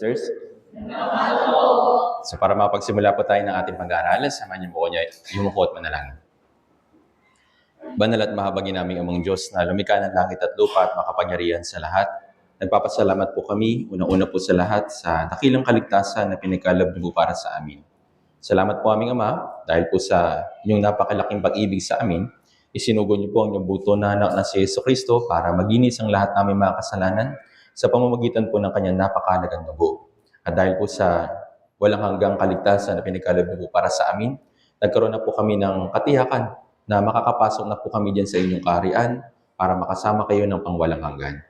sisters? So para mapagsimula po tayo ng ating pag-aaral, samahan niyo po niya yumuko at manalangin. Banal at mahabagin naming amang Diyos na lumikha ng langit at lupa at makapangyarihan sa lahat. Nagpapasalamat po kami, unang-una po sa lahat, sa dakilang kaligtasan na pinagkaloob niyo po para sa amin. Salamat po aming Ama, dahil po sa inyong napakalaking pag-ibig sa amin, isinugo niyo po ang inyong buto na anak na si Jesucristo para maginis ang lahat naming mga kasalanan sa pamamagitan po ng kanyang napakahalagang dugo. At dahil po sa walang hanggang kaligtasan na pinagkaloob niyo po para sa amin, nagkaroon na po kami ng katiyakan na makakapasok na po kami dyan sa inyong kaharian para makasama kayo ng pangwalang hanggan.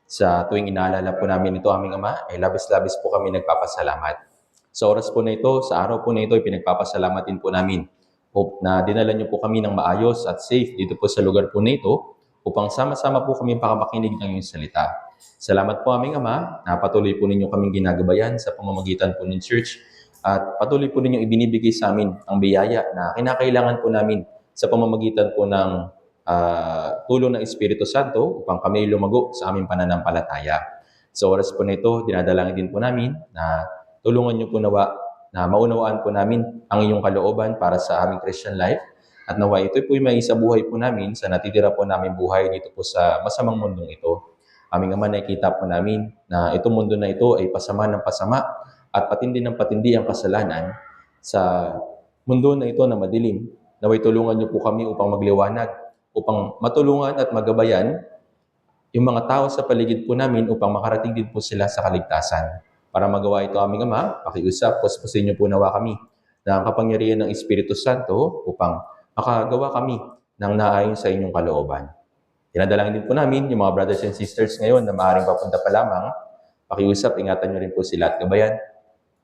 Sa tuwing inaalala po namin ito, aming Ama, ay labis-labis po kami nagpapasalamat. Sa oras po na ito, sa araw po na ito, pinagpapasalamat din po namin. Hope na dinala niyo po kami ng maayos at safe dito po sa lugar po na ito upang sama-sama po kami pakamakinig ng iyong salita. Salamat po aming Ama na patuloy po ninyo kaming ginagabayan sa pamamagitan po ng church at patuloy po ninyong ibinibigay sa amin ang biyaya na kinakailangan po namin sa pamamagitan po ng tulong ng Espiritu Santo upang kami lumago sa aming pananampalataya. Sa oras po na ito, dinadalangin din po namin na tulungan niyo po nawa na maunawaan po namin ang inyong kalooban para sa aming Christian life at nawa ito po yung may isa buhay po namin sa natitira po namin buhay dito po sa masamang mundong ito. Aming Ama, nakikita po namin na itong mundo na ito ay pasama ng pasama at patindi ng patindi ang kasalanan sa mundo na ito na madilim. Naway tulungan niyo po kami upang magliwanag, upang matulungan at magabayan yung mga tao sa paligid po namin upang makarating din po sila sa kaligtasan. Para magawa ito aming Ama, pakiusap, puspusin niyo po nawa kami ng kapangyarihan ng Espiritu Santo upang makagawa kami ng naayon sa inyong kalooban. Dinadalangin din po namin yung mga brothers and sisters ngayon na maaaring papunta pa lamang. Pakiusap, ingatan niyo rin po sila at gabayan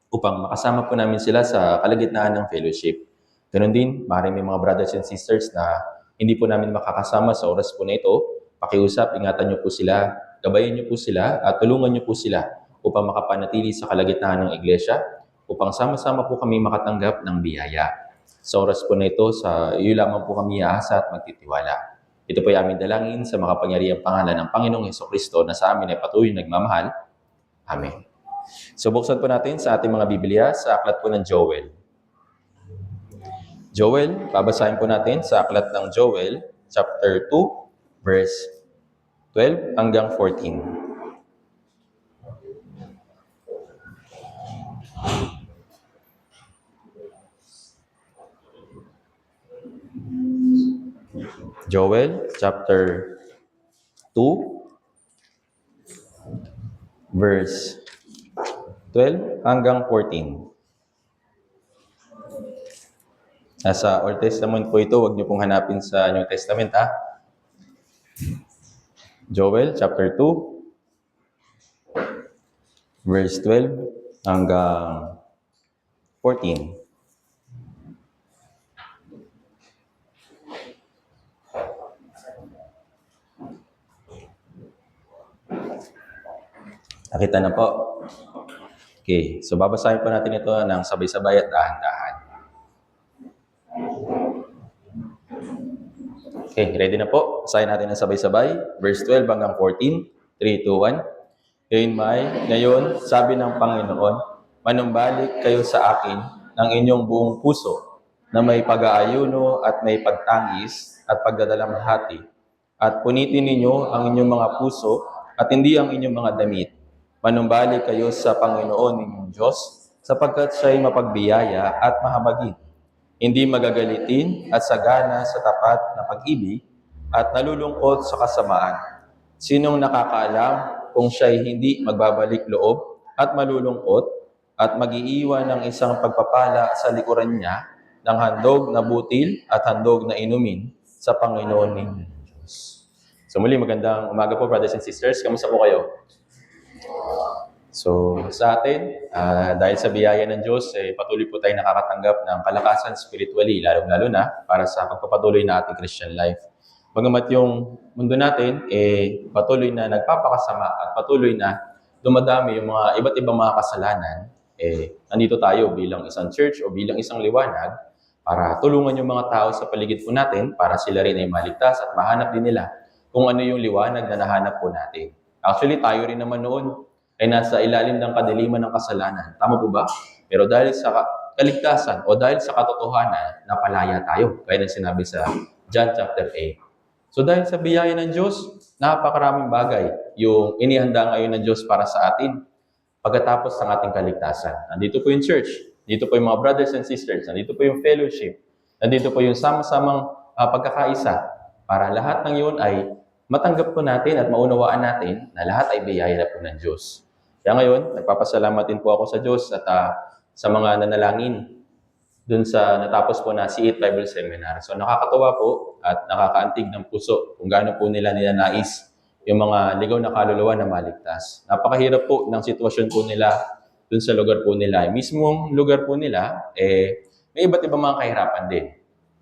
upang makasama po namin sila sa kalagitnaan ng fellowship. Ganon din, maaaring may mga brothers and sisters na hindi po namin makakasama sa oras po na ito. Pakiusap, ingatan niyo po sila, gabayan niyo po sila at tulungan niyo po sila upang makapanatili sa kalagitnaan ng iglesia, upang sama-sama po kami makatanggap ng biyaya. Sa oras po na ito, sa iyo lamang po kami aasa at magtitiwala. Ito po ay aming dalangin sa makapangyarihang pangalan ng Panginoong Jesucristo na sa amin ay patuloy nagmamahal. Amen. So buksan po natin sa ating mga Biblia sa aklat po ng Joel. Joel, babasahin po natin sa aklat ng Joel, chapter 2, verse 12 hanggang 14. Joel, chapter 2, verse 12 hanggang 14. Nasa Old Testament po ito, huwag niyo pong hanapin sa New Testament, ha? Joel, chapter 2, verse 12 hanggang 14. Nakita na po? Okay, so babasahin po natin ito ng sabay-sabay at dahan-dahan. Okay, ready na po? Basahin natin ng sabay-sabay. Verse 12 hanggang 14. 3, 2, 1. Ngayon, sabi ng Panginoon, manumbalik kayo sa akin ng inyong buong puso na may pag-aayuno at may pagtangis at pagdadalamhati. At punitin ninyo ang inyong mga puso at hindi ang inyong mga damit. Manumbalik kayo sa Panginoon ninyong Diyos sapagkat siya'y mapagbiyaya at mahabagin. Hindi magagalitin at sagana sa tapat na pag-ibig at nalulungkot sa kasamaan. Sinong nakakaalam kung siya'y hindi magbabalik loob at malulungkot at mag-iiwan ng isang pagpapala sa likuran niya ng handog na butil at handog na inumin sa Panginoon ninyong Diyos. So muli, magandang umaga po, brothers and sisters. Kamusta po kayo? So sa atin, dahil sa biyaya ng Diyos, patuloy po tayong nakakatanggap ng kalakasan spiritually, lalong-lalo na para sa pagpapatuloy na ating Christian life. Bagamat yung mundo natin, patuloy na nagpapakasama at patuloy na dumadami yung mga iba't ibang mga kasalanan, nandito tayo bilang isang church o bilang isang liwanag para tulungan yung mga tao sa paligid po natin para sila rin ay maligtas at mahanap din nila kung ano yung liwanag na nahanap po natin. Actually, tayo rin naman noon, ay nasa ilalim ng kadiliman ng kasalanan. Tama po ba? Pero dahil sa kaligtasan o dahil sa katotohanan, napalaya tayo. Gaya ng sinabi sa John chapter 8. So dahil sa biyaya ng Diyos, napakaraming bagay yung inihanda ngayon ng Diyos para sa atin pagkatapos ng ating kaligtasan. Nandito po yung church, dito po yung mga brothers and sisters, nandito po yung fellowship, nandito po yung sama-samang pagkakaisa para lahat ng yun ay matanggap po natin at maunawaan natin na lahat ay biyaya na po ng Diyos. Kaya ngayon, nagpapasalamat din po ako sa Diyos at sa mga nanalangin dun sa natapos po na C8 Bible Seminar. So nakakatawa po at nakakaantig ng puso kung gaano po nila ninanais yung mga ligaw na kaluluwa na maligtas. Napakahirap po ng sitwasyon po nila dun sa lugar po nila. Mismong lugar po nila, may iba't ibang mga kahirapan din.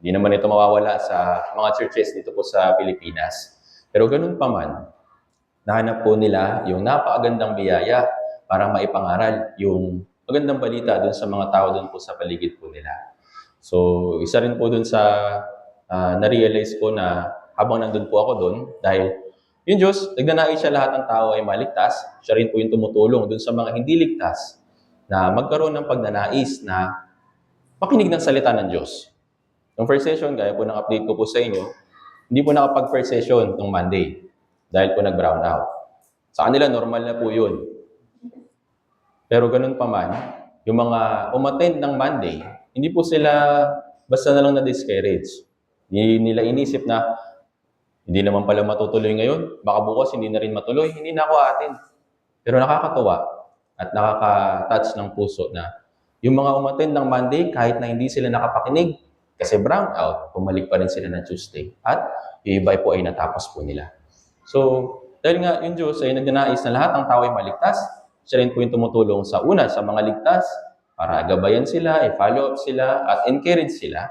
Hindi naman ito mawawala sa mga churches dito po sa Pilipinas. Pero ganun pa man, nahanap po nila yung napakagandang biyaya para maipangaral yung magandang balita dun sa mga tao dun po sa paligid po nila. So, isa rin po dun sa na-realize ko na habang nandun po ako dun, dahil yung Diyos, nagnanais siya lahat ng tao ay maligtas, siya rin po yung tumutulong dun sa mga hindi ligtas na magkaroon ng pagnanais na makinig ng salita ng Diyos. Yung first session, gaya po ng update ko po sa inyo, hindi po nakapag-first session nung Monday dahil po nag-brown out. Sa kanila, normal na po yun. Pero ganun pa man, yung mga umattend ng Monday, hindi po sila basta na lang na-discourage. Hindi nila inisip na hindi naman pala matutuloy ngayon, baka bukas hindi na rin matuloy, hindi na ako atin. Pero nakakatuwa at nakaka-touch ng puso na yung mga umattend ng Monday, kahit na hindi sila nakapakinig, kasi brown out, pumalik pa rin sila ng Tuesday. At yung iba po ay natapos po nila. So, dahil nga yung Diyos ay nagnanais na lahat ng tao ay maligtas, siya rin po yung tumutulong sa una, sa mga ligtas, para gabayan sila, i-follow up sila, at encourage sila.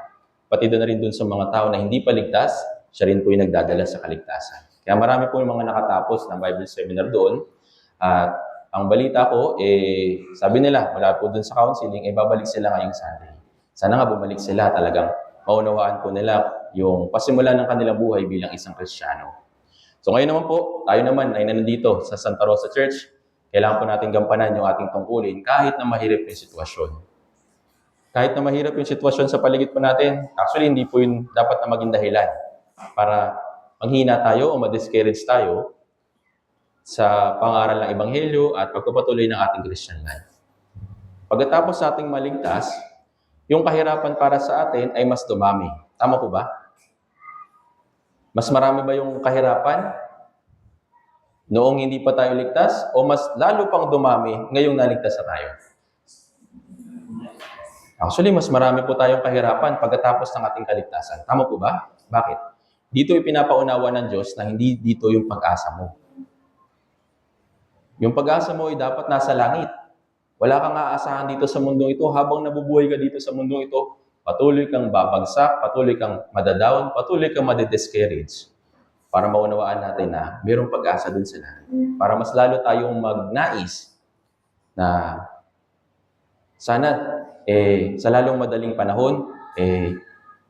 Pati doon na rin doon sa mga tao na hindi pa ligtas, siya rin po yung nagdadala sa kaligtasan. Kaya marami po yung mga nakatapos ng Bible Seminar doon. At ang balita ko, sabi nila, wala po doon sa counseling, babalik sila ngayong Sunday. Sana nga bumalik sila, talagang maunawaan po nila yung pasimula ng kanilang buhay bilang isang Kristiyano. So ngayon naman po, tayo naman ay nandito sa Santa Rosa Church. Kailangan po natin gampanan yung ating tungkulin kahit na mahirap yung sitwasyon. Kahit na mahirap yung sitwasyon sa paligid po natin, actually hindi po yun dapat na maging dahilan para manghina tayo o ma-discourage tayo sa pangaral ng Ebanghelyo at pagpapatuloy ng ating Christian life. Pagkatapos sa ating maligtas, yung kahirapan para sa atin ay mas dumami. Tama po ba? Mas marami ba yung kahirapan noong hindi pa tayo ligtas o mas lalo pang dumami ngayong naligtas na tayo? Actually, mas marami po tayong kahirapan pagkatapos ng ating kaligtasan. Tama po ba? Bakit? Dito ipinapaunawa ng Diyos na hindi dito yung pag-asa mo. Yung pag-asa mo ay dapat nasa langit. Wala kang aasahan dito sa mundong ito. Habang nabubuhay ka dito sa mundong ito, patuloy kang babagsak, patuloy kang madadown, patuloy kang madidiscourage. Para maunawaan natin na mayroong pag-asa dun sa langit. Para mas lalo tayong magnais na sana sa lalong madaling panahon,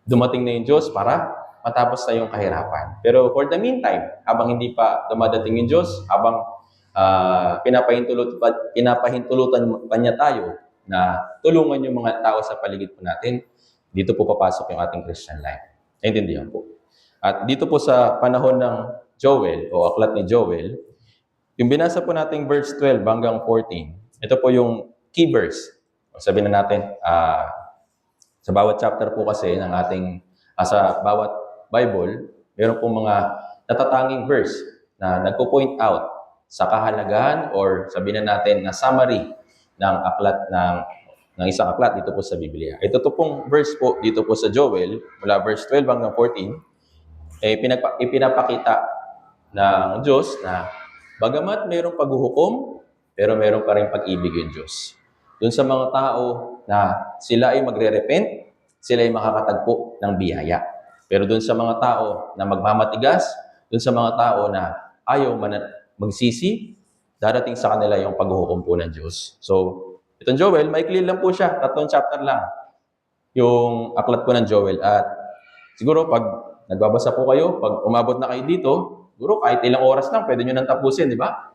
dumating na yung Diyos para matapos na yung kahirapan. Pero for the meantime, habang hindi pa dumadating yung Diyos, habang pinapahintulutan pa niya tayo na tulungan yung mga tao sa paligid po natin, dito po papasok yung ating Christian life. Naintindihan po. At dito po sa panahon ng Joel o aklat ni Joel, yung binasa po nating verse 12 hanggang 14, ito po yung key verse. Sabihin na natin, sa bawat chapter po kasi ng ating, sa bawat Bible, meron pong mga natatanging verse na nagpo-point out sa kahalagahan or sabihin na natin na summary ng aklat ng isang aklat dito po sa Biblia. Ito to pong verse po dito po sa Joel, mula verse 12 hanggang 14, ipinapakita ng Diyos na bagamat mayroong paghuhukom, pero mayroong pa rin pag-ibig yung Diyos. Doon sa mga tao na sila ay magre-repent, sila ay makakatagpo ng biyaya. Pero doon sa mga tao na magmamatigas, doon sa mga tao na ayaw magsisi, darating sa kanila yung paghuhukom po ng Diyos. So, itong Joel, maikli lang po siya, 3 chapter lang yung aklat po ng Joel. At siguro pag nagbabasa po kayo, pag umabot na kayo dito, siguro kahit ilang oras lang, pwede nyo nang tapusin, di ba?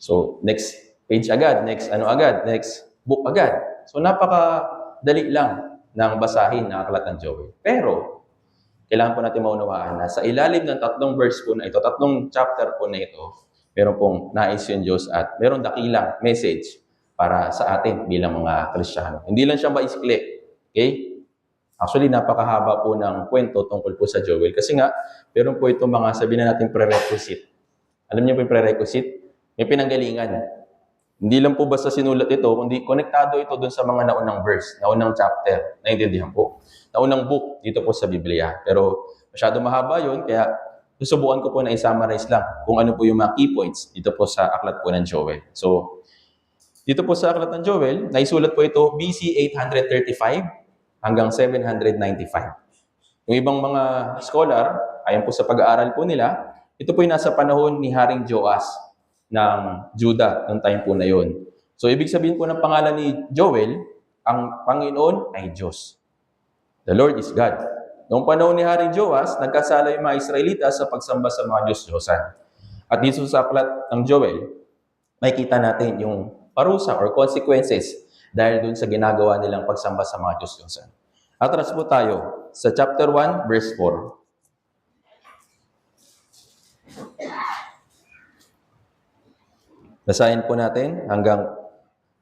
So, next page agad, next ano agad, next book agad. So napakadali lang ng basahin ng aklat ng Joel. Pero kailangan po natin maunawaan na sa ilalim ng tatlong verse po na ito, tatlong chapter po na ito, meron pong nais yung Diyos at meron dakilang message para sa atin bilang mga Kristiyano. Hindi lang siya maisikli. Okay? Actually, napakahaba po ng kwento tungkol po sa Joel. Kasi nga, meron po itong mga, sabihin na natin, prerequisite. Alam niyo po yung prerequisite? May pinanggalingan. Hindi lang po basta sinulat ito, kundi konektado ito dun sa mga naunang verse, naunang chapter. Naintindihan po? Naunang book dito po sa Biblia. Pero masyado mahaba yun, kaya susubukan ko po na i-summarize lang kung ano po yung mga key points dito po sa aklat po ng Joel. So, dito po sa aklat ng Joel, naisulat po ito BC 835 hanggang 795. Yung ibang mga scholar, ayon po sa pag-aaral po nila, ito po yung nasa panahon ni Haring Joas ng Judah noong time po na yon. So, ibig sabihin po ng pangalan ni Joel, ang Panginoon ay Diyos. The Lord is God. Noong panahon ni Haring Joas, nagkasala yung mga Israelita sa pagsamba sa mga Diyos-Diyosan. At dito sa aklat ng Joel, makikita natin yung parusa or consequences dahil dun sa ginagawa nilang pagsamba sa mga Diyos-Diyosan. Atras po tayo sa chapter 1, verse 4. Basahin po natin hanggang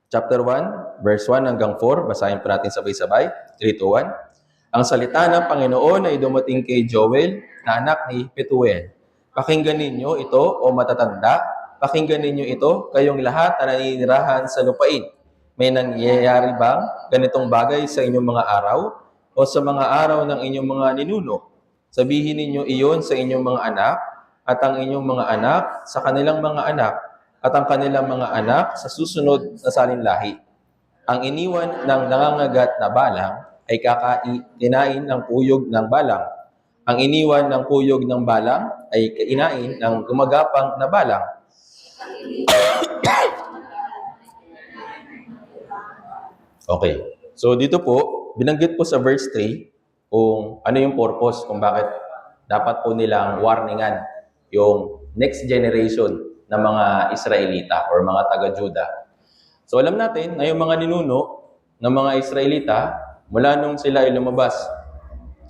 chapter 1, verse 1 hanggang 4. Basahin po natin sabay-sabay. 3, 2, 1. Ang salita ng Panginoon ay dumating kay Joel na anak ni Petuel. Pakinggan ninyo ito o matatanda. Pakinggan ninyo ito, kayong lahat na naninirahan sa lupain. May nangyayari bang ganitong bagay sa inyong mga araw o sa mga araw ng inyong mga ninuno? Sabihin ninyo iyon sa inyong mga anak at ang inyong mga anak sa kanilang mga anak at ang kanilang mga anak sa susunod na salinlahi. Ang iniwan ng nangangagat na balang ay kinain ng puyog ng balang. Ang iniwan ng puyog ng balang ay kinain ng gumagapang na balang. Okay. So dito po, binanggit po sa verse 3 kung ano yung purpose, kung bakit dapat po nilang warningan yung next generation ng mga Israelita or mga taga-Juda. So alam natin na yung mga ninuno ng mga Israelita, mula nung sila ay lumabas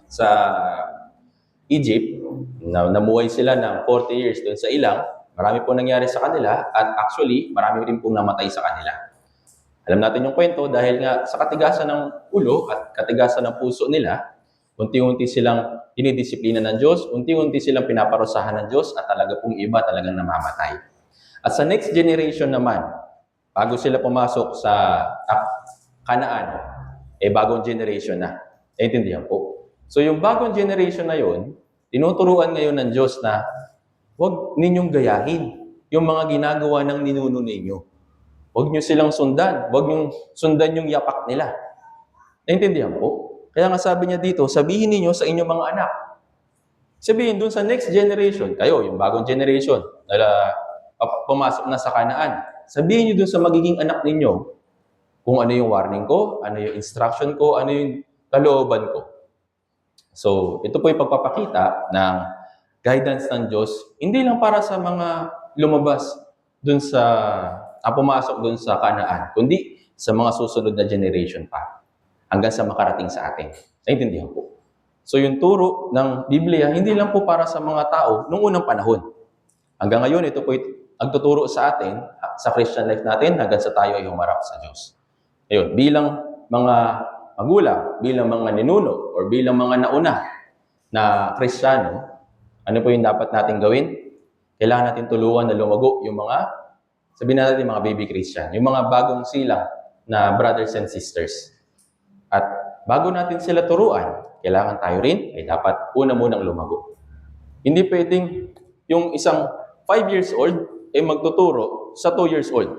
sa Egypt, namuhay sila ng 40 years doon sa ilang, marami po nangyari sa kanila at actually, marami rin pong namatay sa kanila. Alam natin yung kwento dahil nga sa katigasan ng ulo at katigasan ng puso nila, unti-unti silang dinidisiplina ng Diyos, unti-unti silang pinaparusahan ng Diyos at talaga pong iba talagang namamatay. At sa next generation naman, bago sila pumasok sa Kanaan, bagong generation na. Naintindihan po. So yung bagong generation na yon, tinuturuan ngayon ng Diyos na huwag ninyong gayahin yung mga ginagawa ng ninuno ninyo. Huwag nyo silang sundan. Huwag nyo sundan yung yapak nila. Naintindihan po? Kaya nga sabi niya dito, sabihin niyo sa inyong mga anak. Sabihin dun sa next generation, kayo, yung bagong generation, na pumasok na sa Kanaan. Sabihin niyo dun sa magiging anak ninyo kung ano yung warning ko, ano yung instruction ko, ano yung kalooban ko. So, ito po yung pagpapakita ng guidance ng Diyos, hindi lang para sa mga lumabas dun sa pumasok dun sa Kanaan, kundi sa mga susunod na generation pa, hanggang sa makarating sa atin. Naintindihan po. So yung turo ng Biblia, hindi lang po para sa mga tao noong unang panahon. Hanggang ngayon, ito po nagtuturo sa atin, sa Christian life natin, hanggang sa tayo ay humarap sa Diyos. Ayun, bilang mga magulang, bilang mga ninuno, or bilang mga nauna na Kristiyano, ano po yung dapat natin gawin? Kailangan natin tulungan na lumago yung mga, sabihin natin mga baby Christian, yung mga bagong silang na brothers and sisters. At bago natin sila turuan, kailangan tayo rin ay dapat munang lumago. Hindi pwedeng yung isang 5 years old ay magtuturo sa 2 years old.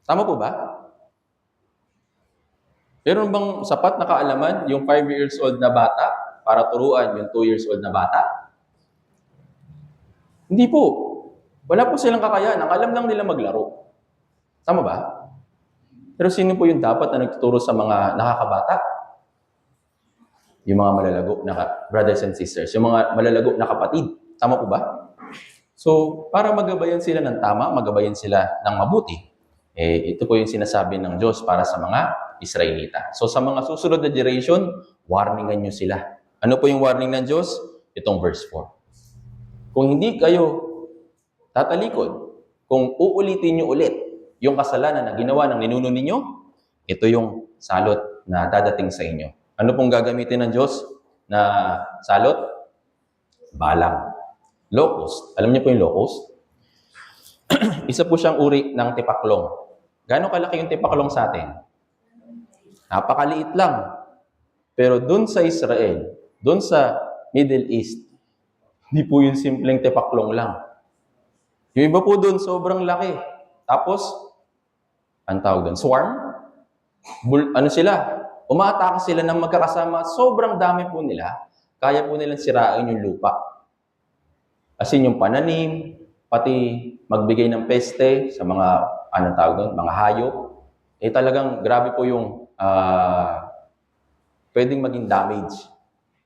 Tama po ba? Meron bang sapat na kaalaman yung 5 years old na bata para turuan yung 2 years old na bata? Hindi po. Wala po silang kakayahan. Alam lang nila maglaro. Tama ba? Pero sino po yung dapat na nagtuturo sa mga nakakabata? Yung mga malalago na brothers and sisters. Yung mga malalago na kapatid. Tama po ba? So, para magabayan sila ng tama, magabayan sila ng mabuti, Ito po yung sinasabi ng Diyos para sa mga Israelita. So sa mga susunod na generation, warningan nyo sila. Ano po yung warning ng Diyos? Itong verse 4. Kung hindi kayo tatalikod, kung uulitin nyo ulit yung kasalanan na ginawa ng ninuno ninyo, ito yung salot na dadating sa inyo. Ano pong gagamitin ng Diyos na salot? Balang. Locust. Alam niyo po yung locust? Isa po siyang uri ng tipaklong. Gaano kalaki yung tipaklong sa atin? Napakaliit lang. Pero dun sa Israel, dun sa Middle East, hindi po yung simpleng tipaklong lang. Yung iba po dun, sobrang laki. Tapos, ang tawag dun, swarm? Ano sila? Umaatake sila ng magkakasama. Sobrang dami po nila. Kaya po nilang sirain yung lupa. As in, yung pananim, pati magbigay ng peste sa mga, anong tawag doon, mga hayop. Talagang grabe po yung pwedeng maging damage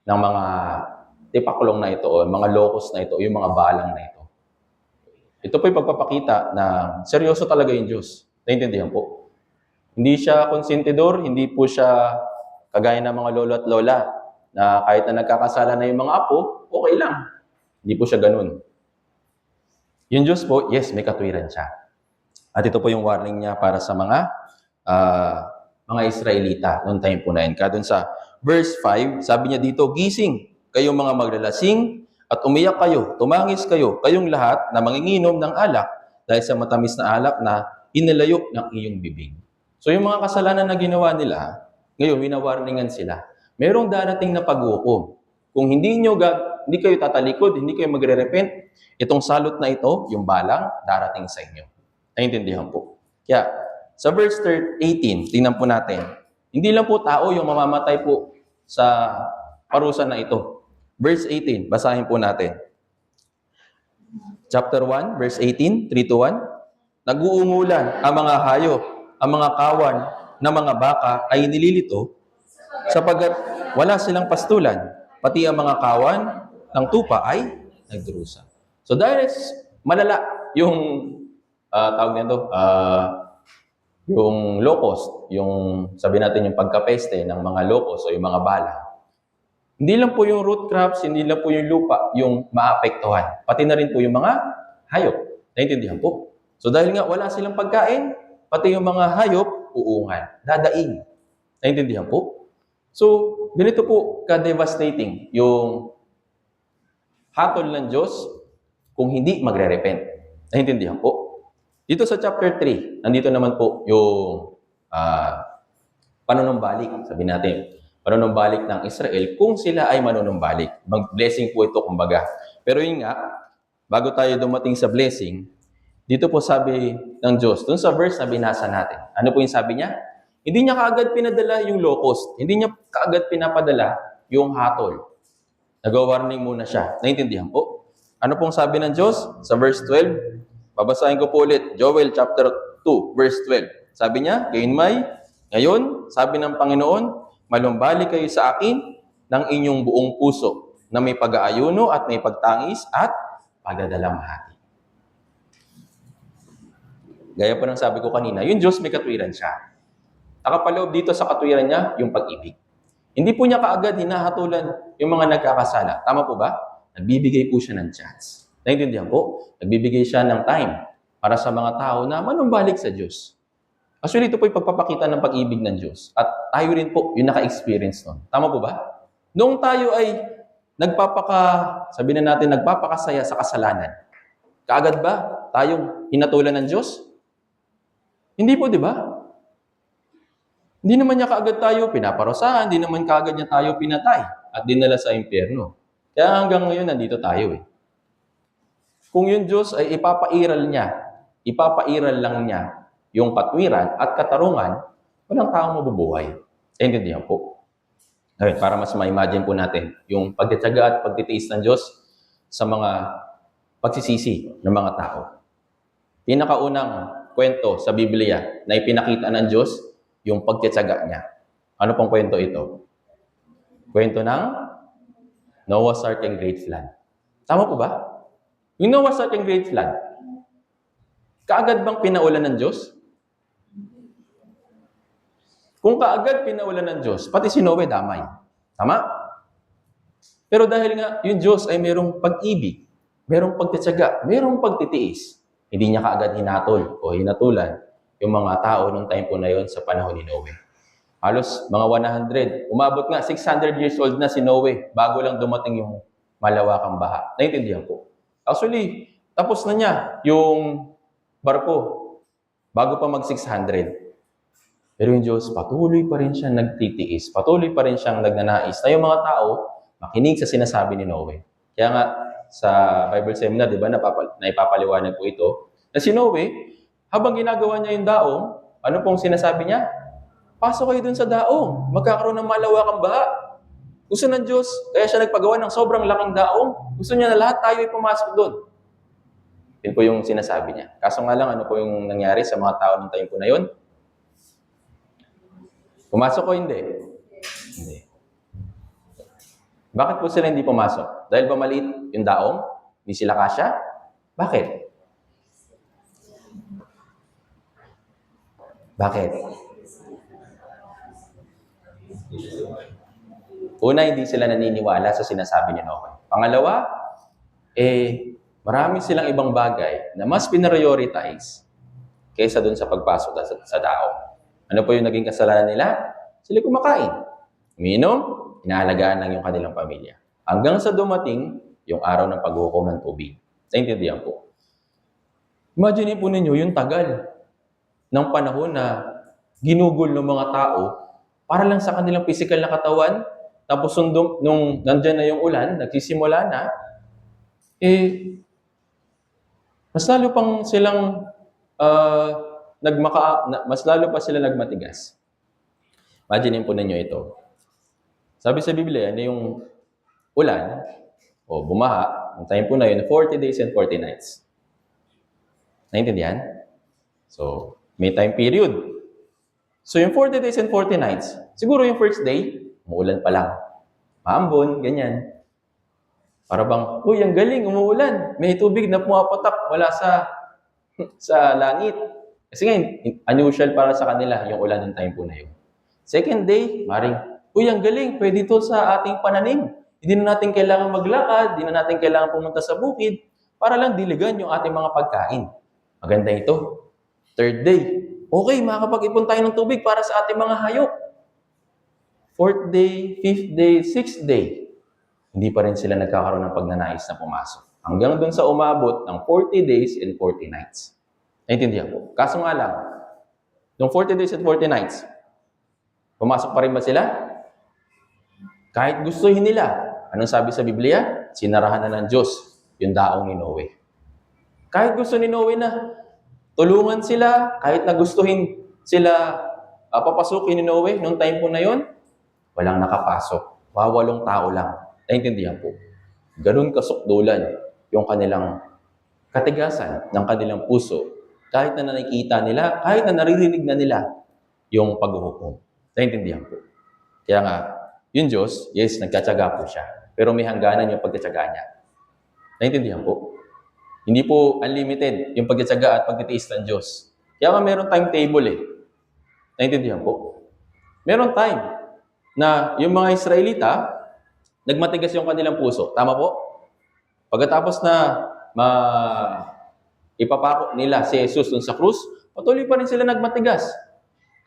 ng mga tipaklong na ito o mga locust na ito, yung mga balang na ito. Ito po yung pagpapakita na seryoso talaga yung Diyos. Naintindihan po? Hindi siya konsentidor, hindi po siya kagaya ng mga lolo at lola na kahit na nagkakasala na yung mga apo, okay lang. Hindi po siya ganun. Yung Diyos po, yes, may katwiran siya. At ito po yung warning niya para sa mga Israelita noong time po na yun. Kaya dun sa verse 5, sabi niya dito, gising kayong mga maglalasing at umiyak kayo, tumangis kayo, kayong lahat na manginginom ng alak dahil sa matamis na alak na inalayo ng iyong bibig. So yung mga kasalanan na ginawa nila, ngayon winawarningan sila. Merong darating na pag-uukom. Kung hindi kayo tatalikod, hindi kayo magre-repent, itong salot na ito, yung balang, darating sa inyo. Naintindihan po. Kaya, sa verse 18, tingnan po natin. Hindi lang po tao yung mamamatay po sa parusa na ito. Verse 18, basahin po natin. Chapter 1, verse 18, 3-1. Nag-uungulan ang mga hayop, ang mga kawan ng mga baka ay nililito sapagkat wala silang pastulan, pati ang mga kawan ng tupa ay nagdurusa. So dahil malala yung tawag nito, yung locust, yung sabi natin yung pagkapeste ng mga locust o yung mga bala. Hindi lang po yung root crops, hindi lang po yung lupa yung maapektuhan. Pati na rin po yung mga hayop. Naintindihan po? So dahil nga wala silang pagkain, pati yung mga hayop, uungan, dadaing. Naintindihan po? So, ganito po ka-devastating yung hatol ng Diyos kung hindi magre-repent. Naintindihan po? Dito sa chapter 3, nandito naman po yung panunumbalik, sabi natin. Panunumbalik ng Israel kung sila ay manunumbalik. Blessing po ito, kumbaga. Pero yun nga, bago tayo dumating sa blessing, dito po sabi ng Diyos, dun sa verse na binasa natin, ano po yung sabi niya? Hindi niya kaagad pinadala yung locust. Hindi niya kaagad pinapadala yung hatol. Nag-warning muna siya. Naintindihan po? Ano pong sabi ng Diyos? Sa verse 12, babasahin ko po ulit. Joel chapter 2, verse 12. Sabi niya, ngayon, sabi ng Panginoon, malumbalik kayo sa akin ng inyong buong puso na may pag-aayuno at may pagtangis at pagdadalamhati. Gaya po ng sabi ko kanina, yung Diyos may katwiran siya. Nakapaloob dito sa katwiran niya, yung pag-ibig. Hindi po niya kaagad hinahatulan yung mga nagkakasala. Tama po ba? Nagbibigay po siya ng chance. Naintindihan po? Nagbibigay siya ng time para sa mga tao na manumbalik sa Diyos. Actually, ito po yung pagpapakita ng pag-ibig ng Diyos. At tayo rin po yung naka-experience nun. Tama po ba? Noong tayo ay sabi na natin, nagpapakasaya sa kasalanan. Kaagad ba tayong hinatulan ng Diyos? Hindi po, di ba? Hindi naman niya kaagad tayo pinaparusahan, hindi naman kaagad niya tayo pinatay at dinala sa impyerno. Kaya hanggang ngayon, nandito tayo eh. Kung yung Diyos ay ipapairal lang niya yung katwiran at katarungan, walang taong mabubuhay. Naintindihan po. Okay, para mas ma-imagine po natin yung pagtitiyaga at pagtitiis ng Diyos sa mga pagsisisi ng mga tao. Pinakaunang kwento sa Biblia na ipinakita ng Diyos, yung pagtitiyaga niya. Ano pong kwento ito? Kwento ng Noah's Ark and Great Flood. Tama po ba? Yung Noah's Ark and Great Flood, kaagad bang pinaulan ng Diyos? Kung kaagad pinawalan ng Diyos, pati si Noe damay. Tama? Pero dahil nga yung Diyos ay merong pag-ibig, merong pagtitiyaga, merong pagtitiis, hindi niya kaagad hinatol o hinatulan yung mga tao nung time po na yon sa panahon ni Noe. Halos mga 100, umabot nga 600 years old na si Noe bago lang dumating yung malawakang baha. Naintindihan po. Actually, tapos na niya yung barko bago pa mag-600. Pero yung Diyos, patuloy pa rin siyang nagtitiis, patuloy pa rin siyang nagnanais na yung mga tao makinig sa sinasabi ni Noe. Kaya nga, sa Bible seminar, di ba, naipapaliwanag po ito, na si Noe, habang ginagawa niya yung daong, ano pong sinasabi niya? Pasok kayo dun sa daong, magkakaroon ng malawakang baha. Gusto ng Diyos, kaya siya nagpagawa ng sobrang laking daong. Gusto niya na lahat tayo ay pumasok doon. Yun po yung sinasabi niya. Kaso nga lang, ano po yung nangyari sa mga tao ng time po na yun? Pumasok o hindi? Hindi. Bakit po sila hindi pumasok? Dahil ba maliit yung daong? Hindi sila kasya? Bakit? Bakit? Una, hindi sila naniniwala sa sinasabi ni Noe. Pangalawa, marami silang ibang bagay na mas pinarioritize kaysa dun sa pagpasok sa daong. Ano po yung naging kasalanan nila? Sila kumakain. Umiinom, inaalagaan lang yung kanilang pamilya. Hanggang sa dumating yung araw ng paghukom ng tubig. Naintindihan po. Imagine po ninyo yung tagal ng panahon na ginugol ng mga tao para lang sa kanilang physical na katawan. Tapos nung nandyan na yung ulan, nagsisimula na, mas lalo pang silang mas lalo pa sila nagmatigas. Imagine po ninyo ito. Sabi sa Biblia, ano yung ulan o bumaha, ang time po na yun, 40 days and 40 nights. Naintindihan? So, may time period. So, yung 40 days and 40 nights, siguro yung first day, umuulan pa lang. Maambon, ganyan. Para bang, uy, ang galing, umuulan. May tubig na pumapatak wala sa langit. Kasi nga, unusual para sa kanila yung ulan ng time po na yun. Second day, maring, uy, ang galing, pwede ito sa ating pananim. Hindi na natin kailangan maglakad, hindi na natin kailangan pumunta sa bukid, para lang diligan yung ating mga pagkain. Maganda ito. Third day, okay, makakapag-ipon tayo ng tubig para sa ating mga hayop. Fourth day, fifth day, sixth day, hindi pa rin sila nagkakaroon ng pagnanais na pumasok. Hanggang dun sa umabot ng 40 days and 40 nights. Naintindihan po. Kaso nga lang, nung 40 days and 40 nights, pumasok pa rin ba sila? Kahit gustuhin nila. Anong sabi sa Biblia? Sinarahan na ng Diyos yung daong ni Noe. Kahit gusto ni Noe na tulungan sila, kahit na gustuhin sila papasukin ni Noe nung time po na yon, walang nakapasok. 8 tao lang. Naintindihan po. Ganun kasukdulan yung kanilang katigasan ng kanilang puso. Kahit na nakikita nila, kahit na naririnig na nila yung paghuhukom. Naintindihan po. Kaya nga, yung Diyos, yes, nagtsatsaga po siya. Pero may hangganan yung pagtsatsaga niya. Naintindihan po. Hindi po unlimited yung pagtsatsaga at pagtitiis ng Diyos. Kaya nga meron timetable eh. Naintindihan po. Meron time na yung mga Israelita, nagmatigas yung kanilang puso. Tama po? Pagkatapos na ipapako nila si Jesus dun sa krus, patuloy pa rin sila nagmatigas.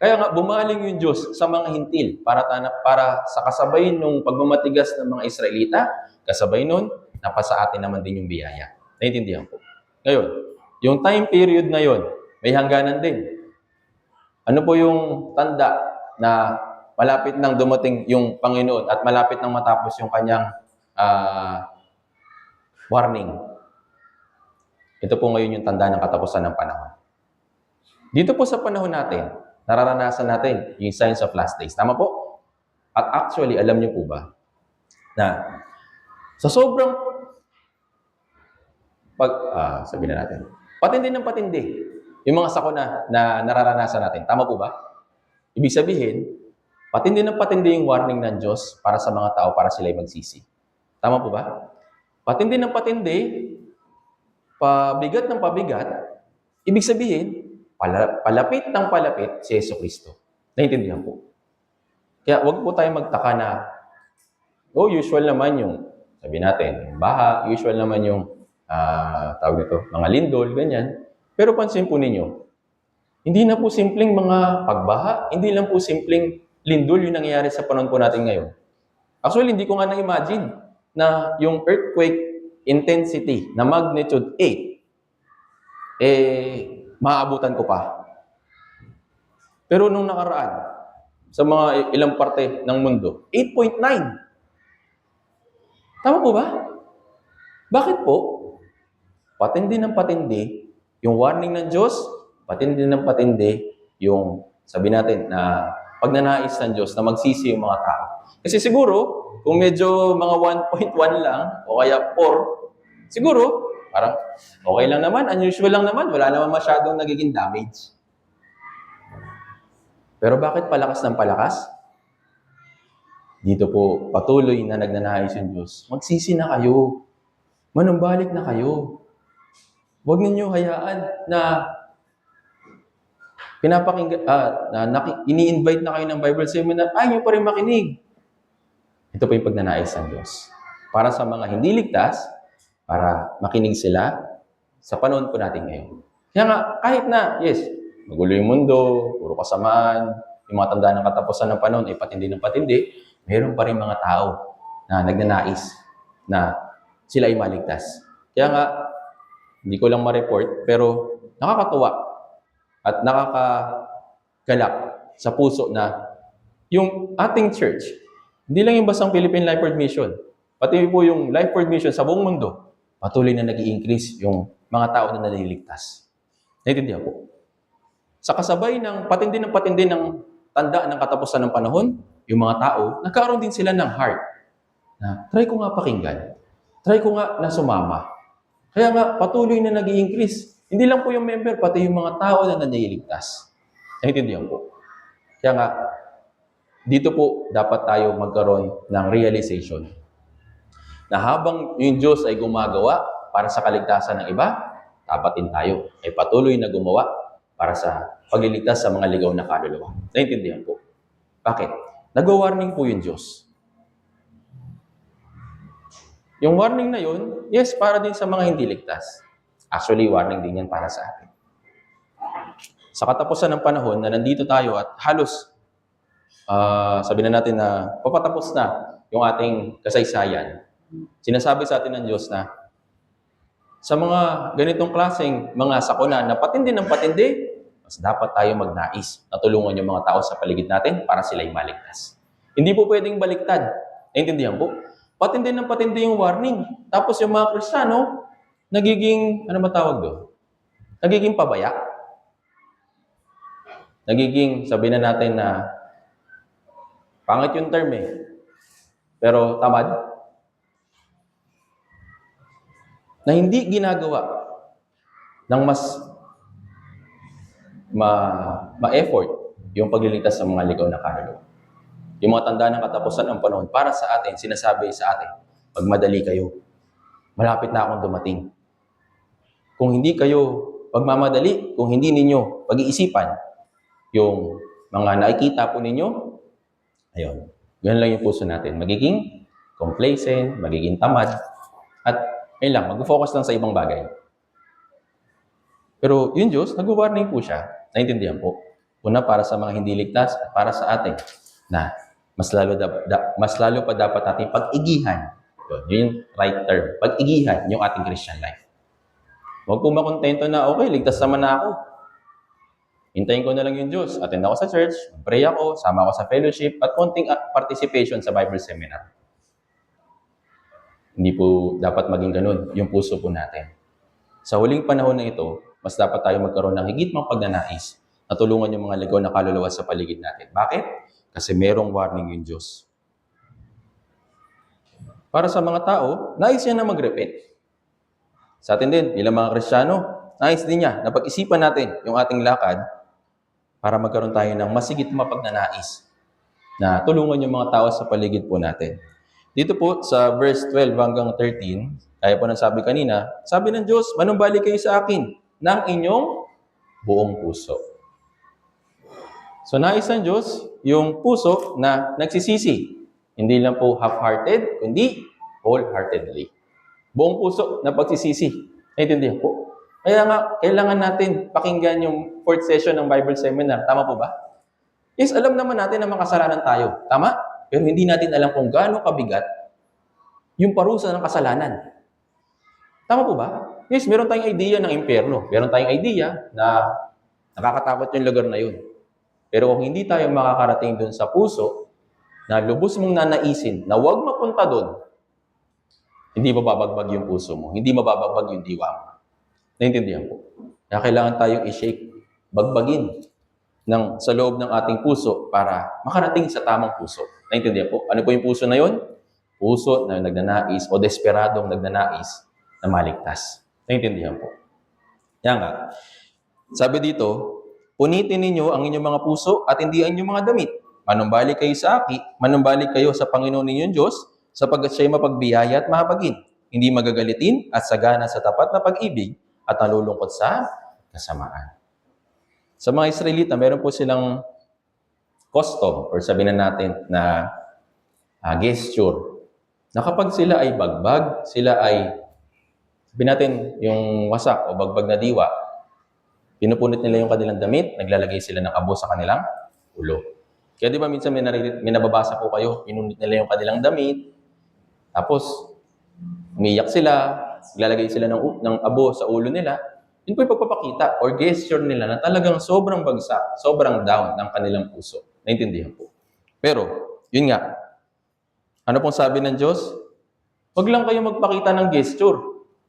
Kaya nga, bumaling yung Diyos sa mga hintil para sa kasabay nung pagmamatigas ng mga Israelita, kasabay nun, napasa atin naman din yung biyaya. Naintindihan po. Ngayon, yung time period na yon, may hangganan din. Ano po yung tanda na malapit nang dumating yung Panginoon at malapit nang matapos yung kanyang warning? Ito po ngayon yung tanda ng katapusan ng panahon. Dito po sa panahon natin, nararanasan natin yung signs of last days. Tama po? At actually, alam niyo po ba na sa sobrang sabihin na natin, patindi ng patindi yung mga sakuna na nararanasan natin. Tama po ba? Ibig sabihin, patindi ng patindi yung warning ng Diyos para sa mga tao para sila'y magsisi. Tama po ba? Patindi ng patindi, pabigat ng pabigat, ibig sabihin, palapit ng palapit si Jesucristo. Naintindihan po. Kaya wag po tayo magtaka na, usual naman yung, sabi natin, yung baha, usual naman yung, tawag nito, mga lindol, ganyan. Pero pansin po ninyo, hindi na po simpleng mga pagbaha, hindi lang po simpleng lindol yung nangyayari sa panahon po natin ngayon. Actually, hindi ko nga na-imagine na yung earthquake intensity na magnitude 8, maaabutan ko pa. Pero nung nakaraan, sa mga ilang parte ng mundo, 8.9. Tama po ba? Bakit po? Patindi ng patindi yung warning ng Diyos, patindi ng patindi yung, sabi natin, na pagnanais ng Diyos na magsisi yung mga tao. Kasi siguro, kung medyo mga 1.1 lang, o kaya 4, siguro, parang okay lang naman, unusual lang naman, wala naman masyadong nagiging damage. Pero bakit palakas ng palakas? Dito po, patuloy na nagnanais yung Diyos. Magsisi na kayo. Manumbalik na kayo. Huwag ninyo hayaan na ini-invite na kayo ng Bible seminar, ayaw nyo pa rin makinig. Ito po yung pagnanais ng Diyos. Para sa mga hindi ligtas, para makinig sila sa panahon po natin ngayon. Kaya nga, kahit na, yes, magulo yung mundo, puro kasamaan, yung mga tanda ng katapusan ng panahon, patindi ng patindi, meron pa rin mga tao na nagnanais na sila ay maligtas. Kaya nga, hindi ko lang ma-report, pero nakakatuwa at nakakagalak sa puso na yung ating church, hindi lang yung basang Philippine Life Word Mission, pati po yung Life Word Mission sa buong mundo, patuloy na nag-i-increase yung mga tao na naliligtas. Naintindihan po? Sa kasabay ng patindi ng tanda ng katapusan ng panahon, yung mga tao, nagkaroon din sila ng heart na try ko nga pakinggan, try ko nga na sumama. Kaya nga, patuloy na nag-i-increase. Hindi lang po yung member, pati yung mga tao na naniligtas. Naintindihan po? Kaya nga, dito po dapat tayo magkaroon ng realization na habang yung Diyos ay gumagawa para sa kaligtasan ng iba, dapat din tayo ay patuloy na gumawa para sa pagliligtas sa mga ligaw na kaluluwa. Naintindihan po? Bakit? Nag-warning po yung Diyos. Yung warning na yun, yes, para din sa mga hindi ligtas. Actually, warning din yan para sa atin. Sa katapusan ng panahon na nandito tayo at halos, sabi na natin na papatapos na yung ating kasaysayan, sinasabi sa atin ng Diyos na sa mga ganitong klaseng mga sakuna na patindi ng patindi, mas dapat tayo magnais na tulungan yung mga tao sa paligid natin para sila'y maligtas. Hindi po pwedeng baliktad. Naintindihan po? Patindi ng patindi yung warning. Tapos yung mga Kristiyano, nagiging, ano matawag doon? Nagiging pabaya. Nagiging, sabi na natin na, pangit yung term pero tamad. Na hindi ginagawa ng mas ma-effort yung pagliligtas sa mga ligaw na kaluluwa. Yung mga tanda ng katapusan ng panahon, para sa atin, sinasabi sa atin, magmadali kayo. Malapit na akong dumating. Kung hindi kayo pagmamadali, kung hindi ninyo pag-iisipan, yung mga nakikita po ninyo, ayun, ganun lang yung puso natin. Magiging complacent, magiging tamad, at ayun lang, mag-focus lang sa ibang bagay. Pero yung Diyos, nag-warning po siya. Naintindihan po. Una, para sa mga hindi ligtas, at para sa atin, na mas lalo pa dapat natin pag-igihan. Yun yung right term. Pag-igihan yung ating Christian life. Huwag po makontento na, okay, ligtas naman na ako. Hintayin ko na lang yung Diyos. Attend ako sa church, pray ako, sama ako sa fellowship, at konting participation sa Bible seminar. Hindi po dapat maging ganun yung puso po natin. Sa huling panahon na ito, mas dapat tayo magkaroon ng higit mang pagnanais na tulungan yung mga ligaw na kaluluwa sa paligid natin. Bakit? Kasi merong warning yung Diyos. Para sa mga tao, nais niya na mag-repent. Sa atin din, bilang mga Kristiyano, nais din niya na pag-isipan natin yung ating lakad para magkaroon tayo ng masigit mapagnanais na tulungan yung mga tao sa paligid po natin. Dito po sa verse 12 hanggang 13, kaya po nang sabi kanina, sabi ng Diyos, manumbalik kayo sa akin ng inyong buong puso. So nais ng Diyos yung puso na nagsisisi. Hindi lang po half-hearted, kundi wholeheartedly. Buong puso na pagsisisi. Naintindihan po? Kaya nga, kailangan natin pakinggan yung fourth session ng Bible Seminar. Tama po ba? Yes, alam naman natin na makasalanan tayo. Tama? Pero hindi natin alam kung gaano kabigat yung parusa ng kasalanan. Tama po ba? Yes, meron tayong idea ng impyerno. Meron tayong idea na nakakatakot yung lugar na yun. Pero kung hindi tayo makakarating dun sa puso, na lubos mong nanaisin na huwag mapunta dun, hindi mababagbag yung puso mo. Hindi mababagbag yung diwa mo. Naintindihan po? Kaya kailangan tayong i-shake, bagbagin sa loob ng ating puso para makarating sa tamang puso. Naintindihan po? Ano po yung puso na yun? Puso na nagnanais o desperadong nagnanais na maligtas. Naintindihan po? Kaya nga, sabi dito, punitin ninyo ang inyong mga puso at hindi ang inyong mga damit. Manumbalik kayo sa aki, manumbalik kayo sa Panginoon ninyong Diyos, sapagkat siya'y mapagbiyaya at mahabagin, hindi magagalitin at sagana sa tapat na pag-ibig at nalulungkot sa kasamaan. Sa mga Israelita, meron po silang custom or sabihin natin na gesture na kapag sila ay bagbag, sila ay sabihin natin yung wasak o bagbag na diwa, pinupunit nila yung kanilang damit, naglalagay sila ng abo sa kanilang ulo. Kaya di ba minsan may nababasa po kayo, pinunit nila yung kanilang damit, tapos umiyak sila, naglalagay sila ng abo sa ulo nila. Yun po yung pagpapakita or gesture nila na talagang sobrang bagsak, sobrang down ng kanilang puso. Naintindihan po. Pero, yun nga, ano pong sabi ng Diyos? Huwag lang kayo magpakita ng gesture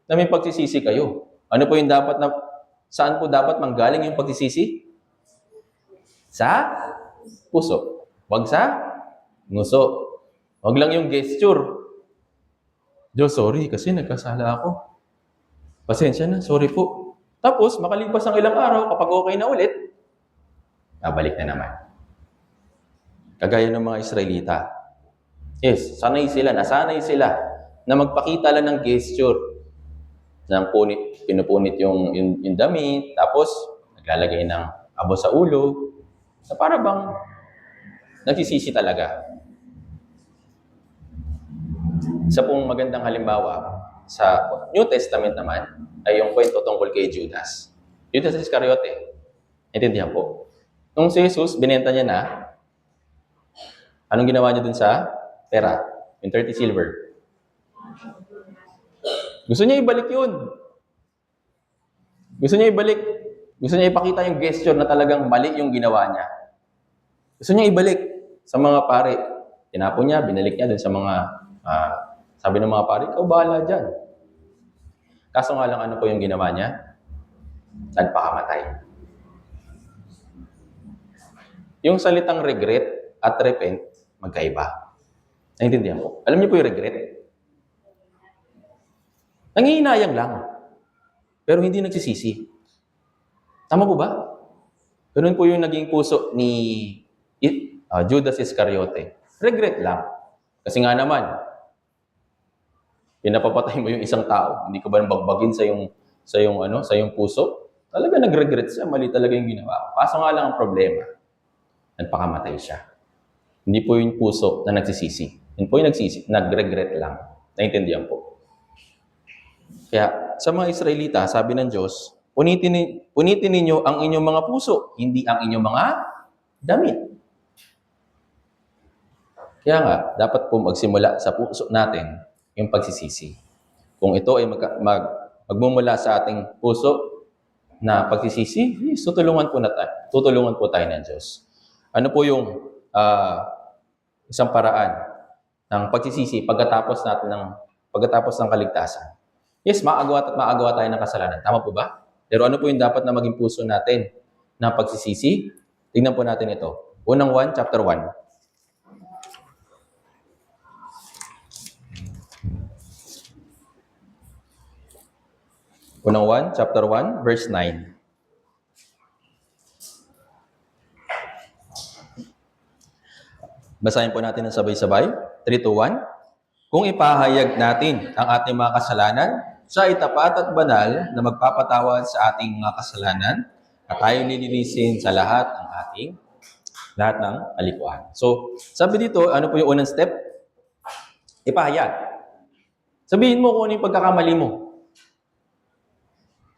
na may pagsisisi kayo. Ano po yung saan po dapat manggaling yung pagsisisi? Sa puso. Huwag sa nguso. Huwag lang yung gesture. Diyos, sorry kasi nagkasala ako. Pasensya na, sorry po. Tapos, makalipas ang ilang araw, kapag okay na ulit, babalik na naman. Kagaya ng mga Israelita. Yes, nasanay sila na magpakita lang ng gesture. Pinupunit yung damit, tapos naglalagay ng abo sa ulo, na para bang nagsisisi talaga. Isa pong magandang halimbawa sa New Testament naman ay yung kwento tungkol kay Judas. Judas Iscariote. Intindihan po. Nung si Jesus, binenta niya na, anong ginawa niya dun sa pera? Yung 30 silver. Gusto niya ibalik yun. Gusto niya ipakita yung gesture na talagang mali yung ginawa niya. Gusto niya ibalik sa mga pare. Tinapon niya, binalik niya dun sa mga, sabi ng mga pare, ikaw bahala dyan. Kaso nga lang, ano po yung ginawa niya? Nagpakamatay. Yung salitang regret at repent, magkaiba. Naintindihan po? Alam niyo po yung regret? Nangihinayang lang. Pero hindi nagsisisi. Tama po ba? Ganun po yung naging puso ni Judas Iscariote. Regret lang. Kasi nga naman, pinapapatay mo yung isang tao, hindi ko ba bagbagin sa yung puso? Talaga nag-regret siya, mali talaga yung ginawa. Kaso nga lang ang problema, nagpakamatay siya. Hindi po yung puso na nagsisisi. Yun po yung nag-regret lang. Naintindihan po. Kaya sa mga Israelita, sabi ng Diyos, punitin ninyo ang inyong mga puso, hindi ang inyong mga damit. Kaya nga, dapat po magsimula sa puso natin yung pagsisisi. Kung ito ay magmumula sa ating puso na pagsisisi, tutulungan po tayo ng Diyos. Ano po yung isang paraan ng pagsisisi pagkatapos ng kaligtasan? Yes, maagawa tayo ng kasalanan. Tama po ba? Pero ano po yung dapat na maging puso natin na pagsisisi? Tingnan po natin ito. Unang 1, chapter 1. Unang 1, chapter 1, verse 9. Basahin po natin ng sabay-sabay. 3, 2, 1. Kung ipahayag natin ang ating mga kasalanan, siya ay tapat at banal na magpapatawad sa ating mga kasalanan at tayo lilinisin sa lahat ng ating lahat ng kalikuan. So, sabi dito, ano po yung unang step? Ipahayag. Sabihin mo kung ano yung pagkakamali mo.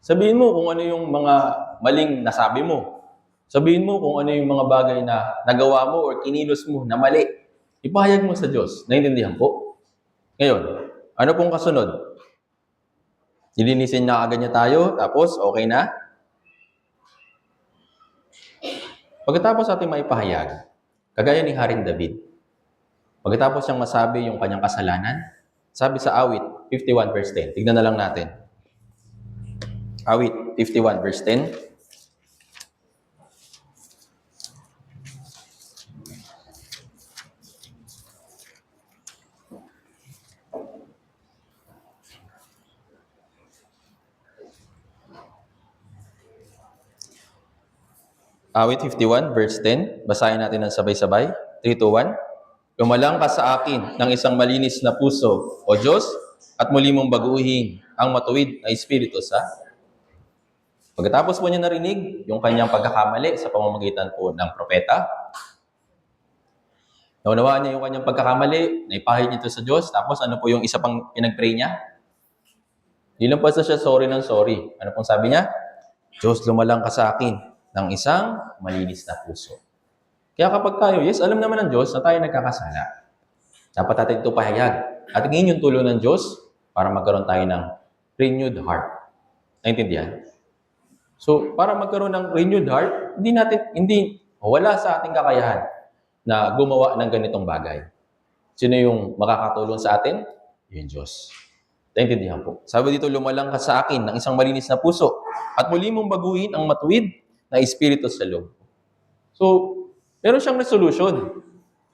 Sabihin mo kung ano yung mga maling nasabi mo. Sabihin mo kung ano yung mga bagay na nagawa mo or kinilos mo na mali. Ipahayag mo sa Diyos. Naintindihan po? Ngayon, ano pong kasunod? Nilinisin na agad niya tayo, tapos okay na? Pagkatapos ating maipahayag, kagaya ni Haring David, pagkatapos siyang masabi yung kanyang kasalanan, sabi sa Awit 51 verse 10, tignan na lang natin. Awit 51 verse 10. Awit 51 verse 10. Basahin natin ng sabay-sabay. 3, 2, 1. Lumalang ka sa akin ng isang malinis na puso, O Diyos, at muli mong baguhin ang matuwid na espiritu sa... Pagkatapos po niya narinig yung kanyang pagkakamali sa pamamagitan po ng propeta, naunawaan niya yung kanyang pagkakamali, naipahid niya ito sa Diyos, tapos ano po yung isa pang pinag-pray niya? Hindi lang po siya sorry ng sorry. Ano pong sabi niya? Diyos, lumalang ka sa akin ng isang malinis na puso. Kaya kapag tayo, yes, alam naman ng Diyos na tayo nagkakasala. Dapat natin ito pahayag. At ngayon yung tulong ng Diyos para magkaroon tayo ng renewed heart. Naintindihan? So, para magkaroon ng renewed heart, wala sa ating kakayahan na gumawa ng ganitong bagay. Sino yung makakatulong sa atin? Yung Diyos. Naintindihan po. Sabi dito, lumalang ka sa akin ng isang malinis na puso at muli mong baguhin ang matuwid na espiritu sa loob. So, meron siyang resolution.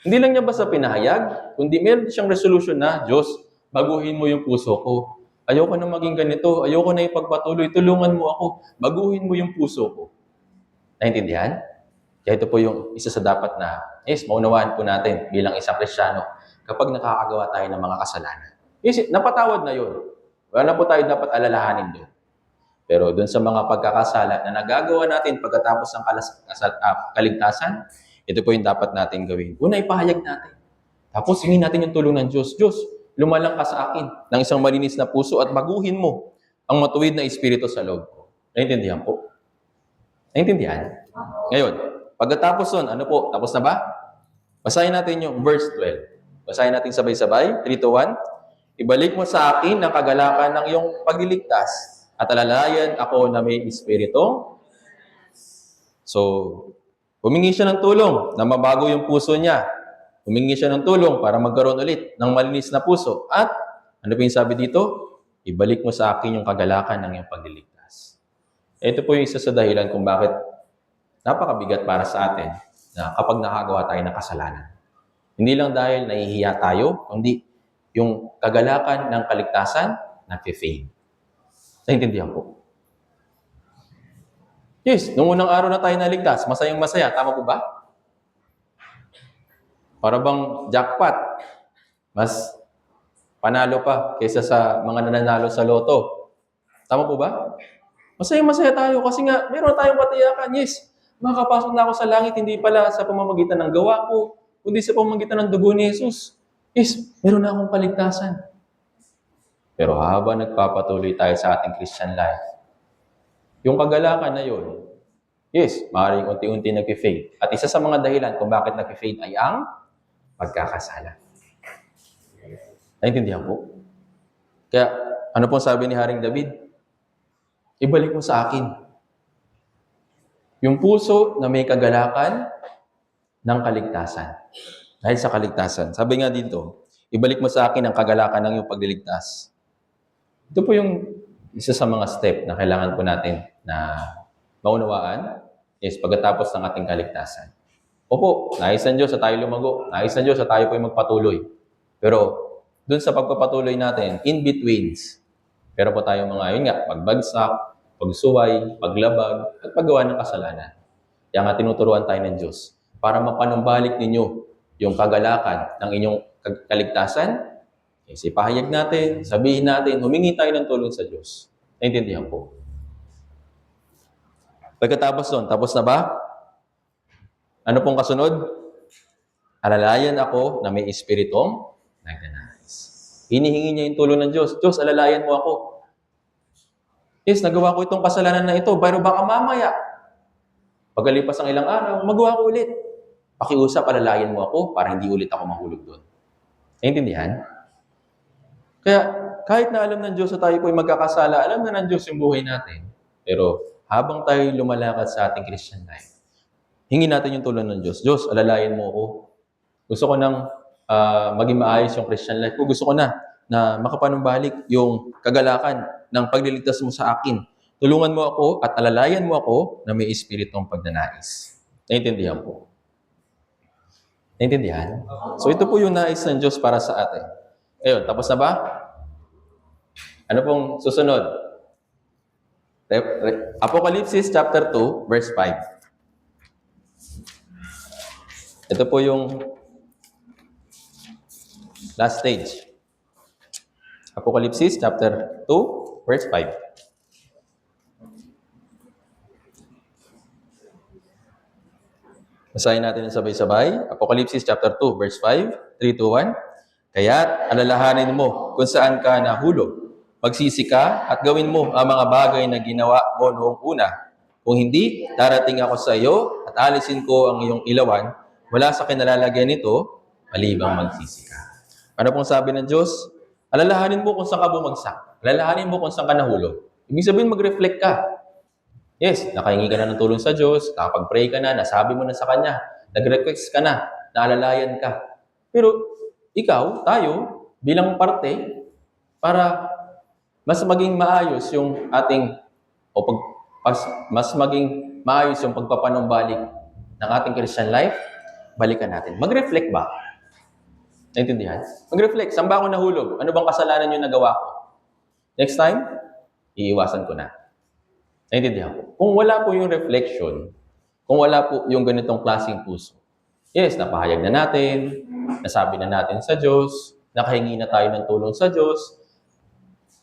Hindi lang niya basta pinahayag, kundi meron siyang resolution na, Diyos, baguhin mo yung puso ko. Ayoko na maging ganito. Ayoko na ipagpatuloy. Tulungan mo ako. Baguhin mo yung puso ko. Naintindihan? Kaya ito po yung isa sa dapat na, yes, maunawaan po natin bilang isang Kristiyano kapag nakakagawa tayo ng mga kasalanan. Yes, napatawad na yun. Wala na po tayo dapat alalahanin doon. Pero doon sa mga pagkakasala na nagagawa natin pagkatapos ng kaligtasan, ito po yung dapat natin gawin. Una, ipahayag natin. Tapos, hingin natin yung tulong ng Diyos. Diyos, lumalang ka sa akin ng isang malinis na puso at baguhin mo ang matuwid na espiritu sa loob ko. Naintindihan po? Naintindihan? Ngayon, pagkatapos nun, ano po? Tapos na ba? Basahin natin yung verse 12. Basahin natin sabay-sabay. 3, 2, 1. Ibalik mo sa akin ang kagalakan ng iyong pagliligtas at alalayan ako na may espiritu. So, humingi siya ng tulong na mabago yung puso niya. Humingi siya ng tulong para magkaroon ulit ng malinis na puso. At, ano po yung sabi dito? Ibalik mo sa akin yung kagalakan ng iyong pagliligtas. Ito po yung isa sa dahilan kung bakit napakabigat para sa atin na kapag nakagawa tayo ng kasalanan. Hindi lang dahil nahihiya tayo, kundi yung kagalakan ng kaligtasan nag-fade. Naintindihan po? Yes, nung unang araw na tayo naligtas, masayang-masaya. Tama po ba? Para bang jackpot. Mas panalo pa kaysa sa mga nananalo sa loto. Tama po ba? Masayang-masaya tayo kasi nga, meron tayong katiyakan. Yes, makakapasok na ako sa langit, hindi pala sa pamamagitan ng gawa ko, kundi sa pamamagitan ng dugo ni Jesus. Yes, meron na akong kaligtasan. Pero habang nagpapatuloy tayo sa ating Christian life, yung kagalakan na yun, yes, maaaring unti-unti nag-fade. At isa sa mga dahilan kung bakit nag-fade ay ang pagkakasala. Naintindihan po? Kaya, ano pong sabi ni Haring David? Ibalik mo sa akin yung puso na may kagalakan ng kaligtasan. Dahil sa kaligtasan. Sabi nga dito, ibalik mo sa akin ang kagalakan ng iyong pagliligtas. Ito po yung isa sa mga step na kailangan po natin na maunawaan is pagkatapos ng ating kaligtasan. Opo, nais ng Diyos sa tayo lumago. Nais ng Diyos sa tayo po ay magpatuloy. Pero, dun sa pagpapatuloy natin, in-betweens, pero po tayo mga, yun nga, pagbagsak, pagsuway, paglabag, at paggawa ng kasalanan. Kaya nga tinuturuan tayo ng Diyos para mapanumbalik ninyo yung kagalakan ng inyong kaligtasan. Kasi pahayag natin, sabihin natin, humingi tayo ng tulong sa Diyos. Naintindihan po. Pagkatapos doon, tapos na ba? Ano pong kasunod? Alalayan ako na may espiritong nagnanais. Hinihingi niya yung tulong ng Diyos. Diyos, alalayan mo ako. Yes, nagawa ko itong kasalanan na ito, pero baka mamaya, pagkalipas ng ilang araw, magawa ko ulit. Pakiusap, alalayan mo ako para hindi ulit ako mahulog doon. Naintindihan? Kaya, kahit na alam ng Diyos na tayo po ay magkakasala, alam na ng Diyos yung buhay natin. Pero, habang tayo lumalakad sa ating Christian life, hingin natin yung tulong ng Diyos. Diyos, alalayan mo ako. Gusto ko nang maging maayos yung Christian life ko. Gusto ko na makapanumbalik yung kagalakan ng pagliligtas mo sa akin. Tulungan mo ako at alalayan mo ako na may espiritong pagnanais. Naintindihan po? Naintindihan? So ito po yung nais ng Diyos para sa atin. Ayun, tapos na ba? Ano pong susunod? Apocalypse chapter 2, verse 5. Ito po yung last stage. Apocalypse chapter 2, verse 5. Basahin natin ng sabay-sabay. Apocalypse chapter 2, verse 5, 3, 2, 1. Kaya't alalahanin mo kung saan ka nahulog. Magsisi ka at gawin mo ang mga bagay na ginawa mo noong una. Kung hindi, darating ako sa iyo at alisin ko ang iyong ilawan mula sa kinalalagyan nito, malibang magsisi ka. Ano pong sabi ng Diyos? Alalahanin mo kung saan ka bumagsak. Alalahanin mo kung saan ka nahulog. Ibig sabihin, mag-reflect ka. Yes, nakahingi ka na ng tulong sa Diyos, nakapag-pray ka na, nasabi mo na sa Kanya, nag-request ka na, naalalayan ka. Pero ikaw, tayo, bilang parte, para mas maging maayos yung ating, mas maging maayos yung pagpapanumbalik ng ating Christian life, balikan natin. Mag-reflect ba? Naintindihan? Mag-reflect. Saan ba ako nahulog? Ano bang kasalanan yung nagawa ko? Next time, iiwasan ko na. Naintindihan ko. Kung wala po yung reflection, kung wala po yung ganitong klaseng puso, yes, napahayag na natin, nasabi na natin sa Diyos, nakahingi na tayo ng tulong sa Diyos,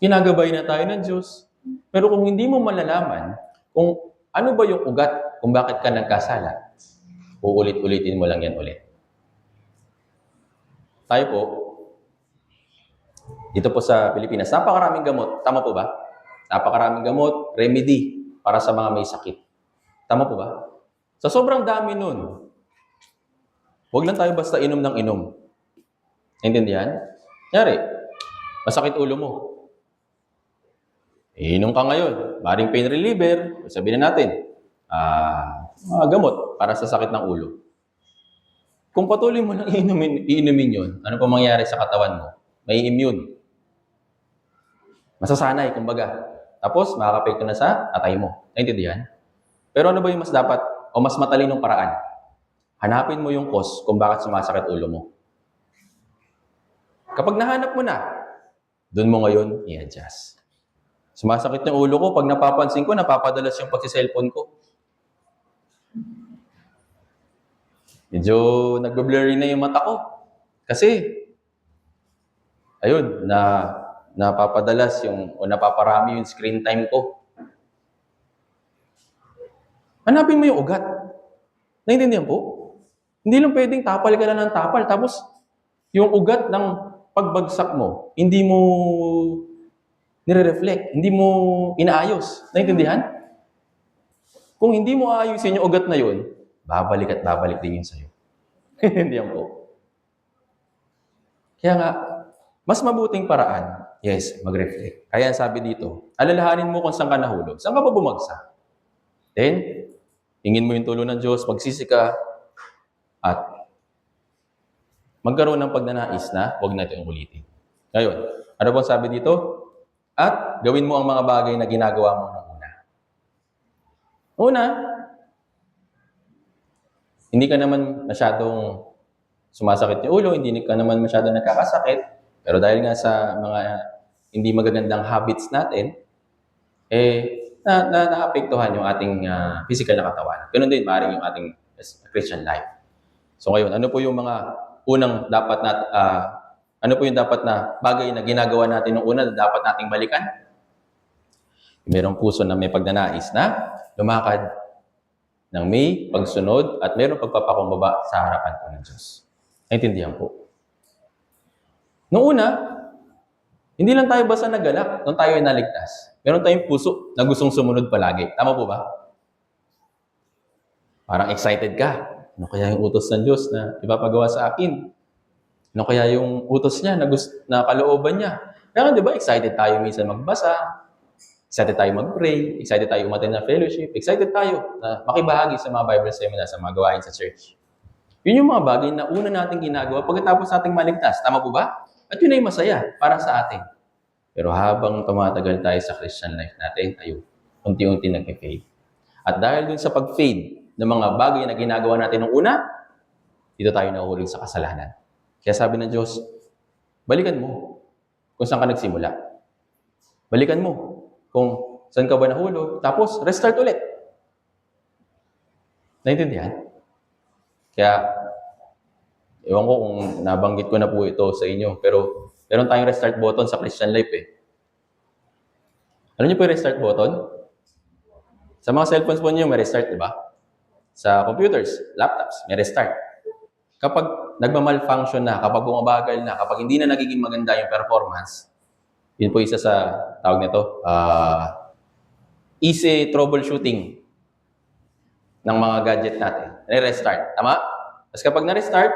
ginagabay na tayo ng Diyos. Pero kung hindi mo malalaman kung ano ba yung ugat kung bakit ka nagkasala, uulit-ulitin mo lang yan ulit. Tayo po, dito po sa Pilipinas, napakaraming gamot. Tama po ba? Napakaraming gamot, remedy para sa mga may sakit. Tama po ba? Sa sobrang dami nun, huwag lang tayo basta inom ng inom. Naintindihan? Nyari, masakit ulo mo. Inom ka ngayon, maring pain reliever, sabihin na natin, mga gamot para sa sakit ng ulo. Kung patuloy mo nang iinumin yun, ano pa mangyayari sa katawan mo? May immune. Masasanay, kumbaga. Tapos, makakapekto na sa atay mo. Naintindihan? Pero ano ba yung mas dapat o mas matalinong paraan? Hanapin mo yung cause kung bakit sumasakit ulo mo. Kapag nahanap mo na, doon mo ngayon i-adjust. Sumasakit yung ulo ko, pag napapansin ko, napapadalas yung pagsi-cellphone ko. Medyo nagbe-blurry na yung mata ko. Kasi, ayun, napapadalas o napaparami yung screen time ko. Hanapin mo yung ugat. Naintindihan po? Hindi lang pwedeng tapal ka na ng tapal, tapos yung ugat ng pagbagsak mo, hindi mo nire-reflect, hindi mo inaayos. Naintindihan? Kung hindi mo ayusin yung ugat na yun, babalik at babalik din yun sa'yo. Naintindihan po? Kaya nga, mas mabuting paraan, yes, mag-reflect. Kaya sabi dito, alalahanin mo kung saan ka nahulog. Saan ka ba bumagsak? Then, hingin mo yung tulong ng Diyos, magsisi ka, at magkaroon ng pagnanais na huwag na itong ulitin. Ngayon, ano bang sabi dito? At gawin mo ang mga bagay na ginagawa mo noong una. Una, hindi ka naman masyadong sumasakit yung ulo, hindi ka naman masyadong nagkakasakit, pero dahil nga sa mga hindi magagandang habits natin, naapektuhan yung ating physical na katawan. Ganun din, maaaring yung ating Christian life. So ngayon, ano po yung mga unang dapat na bagay na ginagawa natin nung una na dapat nating balikan? Mayroong puso na may pagnanais na lumakad ng may pagsunod at mayroong pagpapakumbaba sa harapan po ng Diyos. Naintindihan po. Noong una, hindi lang tayo basta nagalak nung tayo ay naligtas. Meron tayong puso na gustong sumunod palagi. Tama po ba? Parang excited ka. Ano kaya yung utos ng Diyos na ipapagawa sa akin? Ano kaya yung utos niya na kalooban niya? Kaya di ba excited tayo minsan magbasa, excited tayo mag-pray, excited tayo umattend ng fellowship, excited tayo na makibahagi sa mga Bible seminar, sa mga gawain sa church. Yun yung mga bagay na una nating ginagawa pagkatapos nating maligtas. Tama po ba? At yun ay masaya para sa atin. Pero habang tumatagal tayo sa Christian life natin, ayun, unti-unti nag-fade. At dahil dun sa pag-fade ng mga bagay na ginagawa natin nung una, dito tayo nahuhulog sa kasalanan. Kaya sabi ng Diyos, balikan mo kung saan ka nagsimula. Balikan mo kung saan ka ba nahulog, tapos restart ulit. Naintindihan? Kaya, ewan ko kung nabanggit ko na po ito sa inyo, pero meron tayong restart button sa Christian life eh. Alam niyo po yung restart button? Sa mga cellphones po niyo, may restart, di ba? Sa computers, laptops, may restart. Kapag nagmamalfunction na, kapag bumabagal na, kapag hindi na nagiging maganda yung performance, yun po isa sa tawag nito, easy troubleshooting ng mga gadget natin. Restart. Tama? Tapos kapag na-restart,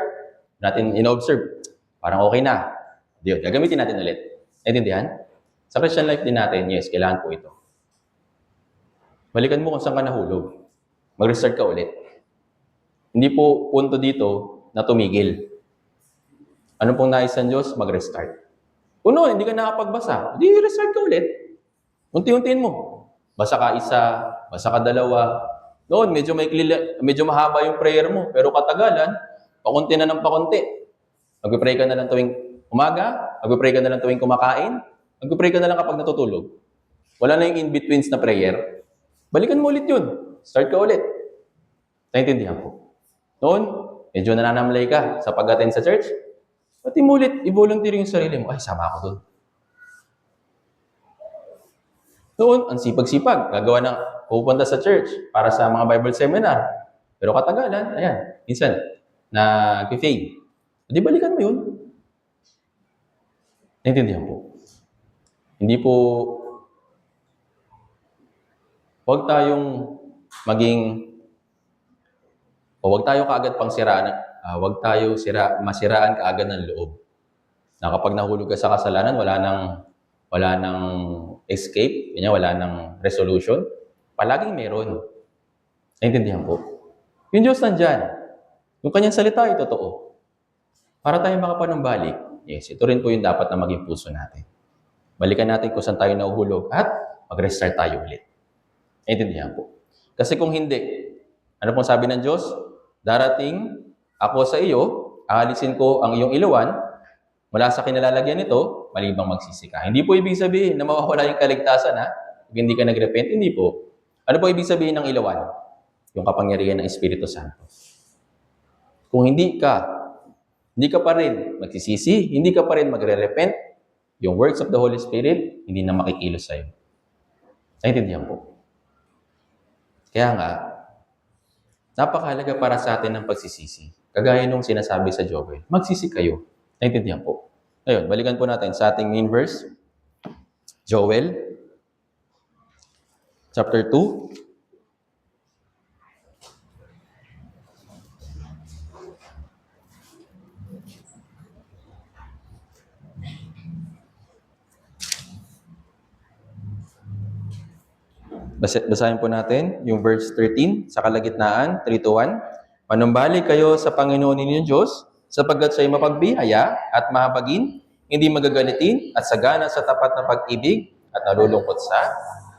natin in-observe, parang okay na. Diyon, gagamitin natin ulit. Naintindihan? Sa Christian life din natin, yes, kailangan po ito. Balikan mo kung saan ka nahulog. Mag-restart ka ulit. Hindi po punto dito na tumigil. Ano pong nais ng Diyos? Mag-restart. Uno, hindi ka nakapagbasa. Hindi, restart ka ulit. Unti-untiin mo. Basa ka isa, basa ka dalawa. Noon, medyo mahaba yung prayer mo. Pero katagalan, pakunti na ng pakunti. Mag-pray ka na lang tuwing umaga, mag-pray ka na lang tuwing kumakain, mag-pray ka na lang kapag natutulog. Wala na yung in-betweens na prayer. Balikan mo ulit yun. Start ka ulit. Naintindihan po. Noon, medyo nananamlay ka sa pag-attend sa church. Pati mo ulit, i-volunteer yung sarili mo. Ay, sama ako doon. Noon, ang sipag-sipag. Gagawa ng pupunta sa church para sa mga Bible seminar. Pero katagalan, ayan, minsan, nag-fade. Di balikan mo yun. Naintindihan po. Hindi po, huwag tayong huwag tayo kaagad pang siraan, huwag tayo masiraan kaagad ng loob. Na kapag nahulog ka sa kasalanan, wala nang escape, wala nang resolution. Palaging meron. Naintindihan po. Yung Diyos nandyan. Yung kanyang salita ay totoo. Para tayo makapanumbalik, yes, ito rin po yung dapat na maging puso natin. Balikan natin kung saan tayo nahuhulog at mag-restart tayo ulit. Naintindihan po. Kasi kung hindi, ano pong sabi ng Diyos? Darating ako sa iyo, aalisin ko ang iyong ilawan, mula sa kinalalagyan nito, malibang magsisi ka. Hindi po ibig sabihin na mawawala yung kaligtasan, ha? Pag hindi ka nag-repent, hindi po. Ano po ibig sabihin ng ilawan? Yung kapangyarihan ng Espiritu Santo. Kung hindi ka pa rin magsisisi, hindi ka pa rin magre-repent, yung works of the Holy Spirit, hindi na makikilos sa'yo. Naintindihan po. Kaya nga, napakahalaga para sa atin ng pagsisisi. Kagaya nung sinasabi sa Joel, magsisi kayo. Naintindihan po. Ngayon, balikan po natin sa ating main verse, Joel, chapter 2. Basahin po natin yung verse 13 sa kalagitnaan, 3-1. Manumbalik kayo sa Panginoon ninyong Diyos, sapagkat siya'y mapagbihaya at mahabagin, hindi magagalitin at sagana sa tapat na pag-ibig at nalulungkot sa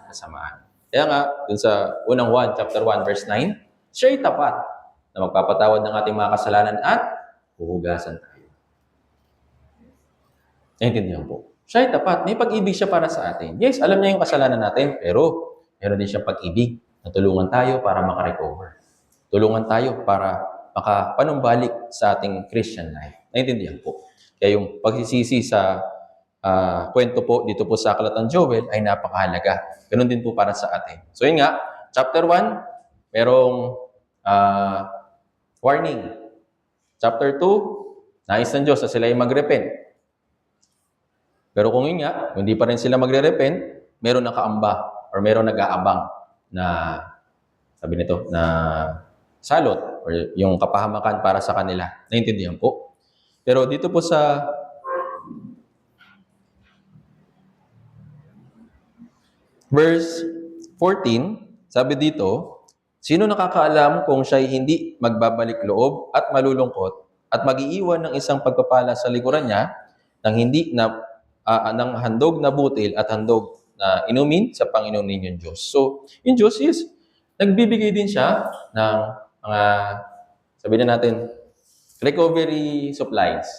kasamaan. Kaya nga, dun sa unang 1, chapter 1, verse 9, siya'y tapat na magpapatawad ng ating mga kasalanan at huhugasan tayo. Naintindihan po. Siya'y tapat. May pag-ibig siya para sa atin. Yes, alam niya yung kasalanan natin, pero meron din siyang pag-ibig na tulungan tayo para makarecover. Tulungan tayo para makapanumbalik sa ating Christian life. Naintindihan po. Kaya yung pagsisisi sa kwento po dito po sa Aklat ng Joel ay napakahalaga. Ganun din po para sa atin. So yun nga, chapter 1, merong warning. Chapter 2, nais ng Diyos na sila ay mag-repent. Pero kung yun nga, hindi pa rin sila magre-repent, meron nakaamba or meron nag-aabang na, sabi nito, na salot or yung kapahamakan para sa kanila. Naintindihan po? Pero dito po sa verse 14, sabi dito, sino nakakaalam kung siya'y hindi magbabalik loob at malulungkot at mag-iiwan ng isang pagpapala sa likuran niya ng hindi na ng handog na butil at handog na inumin sa Panginoon ninyong Diyos. So, yung Diyos is, nagbibigay din siya ng mga, sabihin na natin, recovery supplies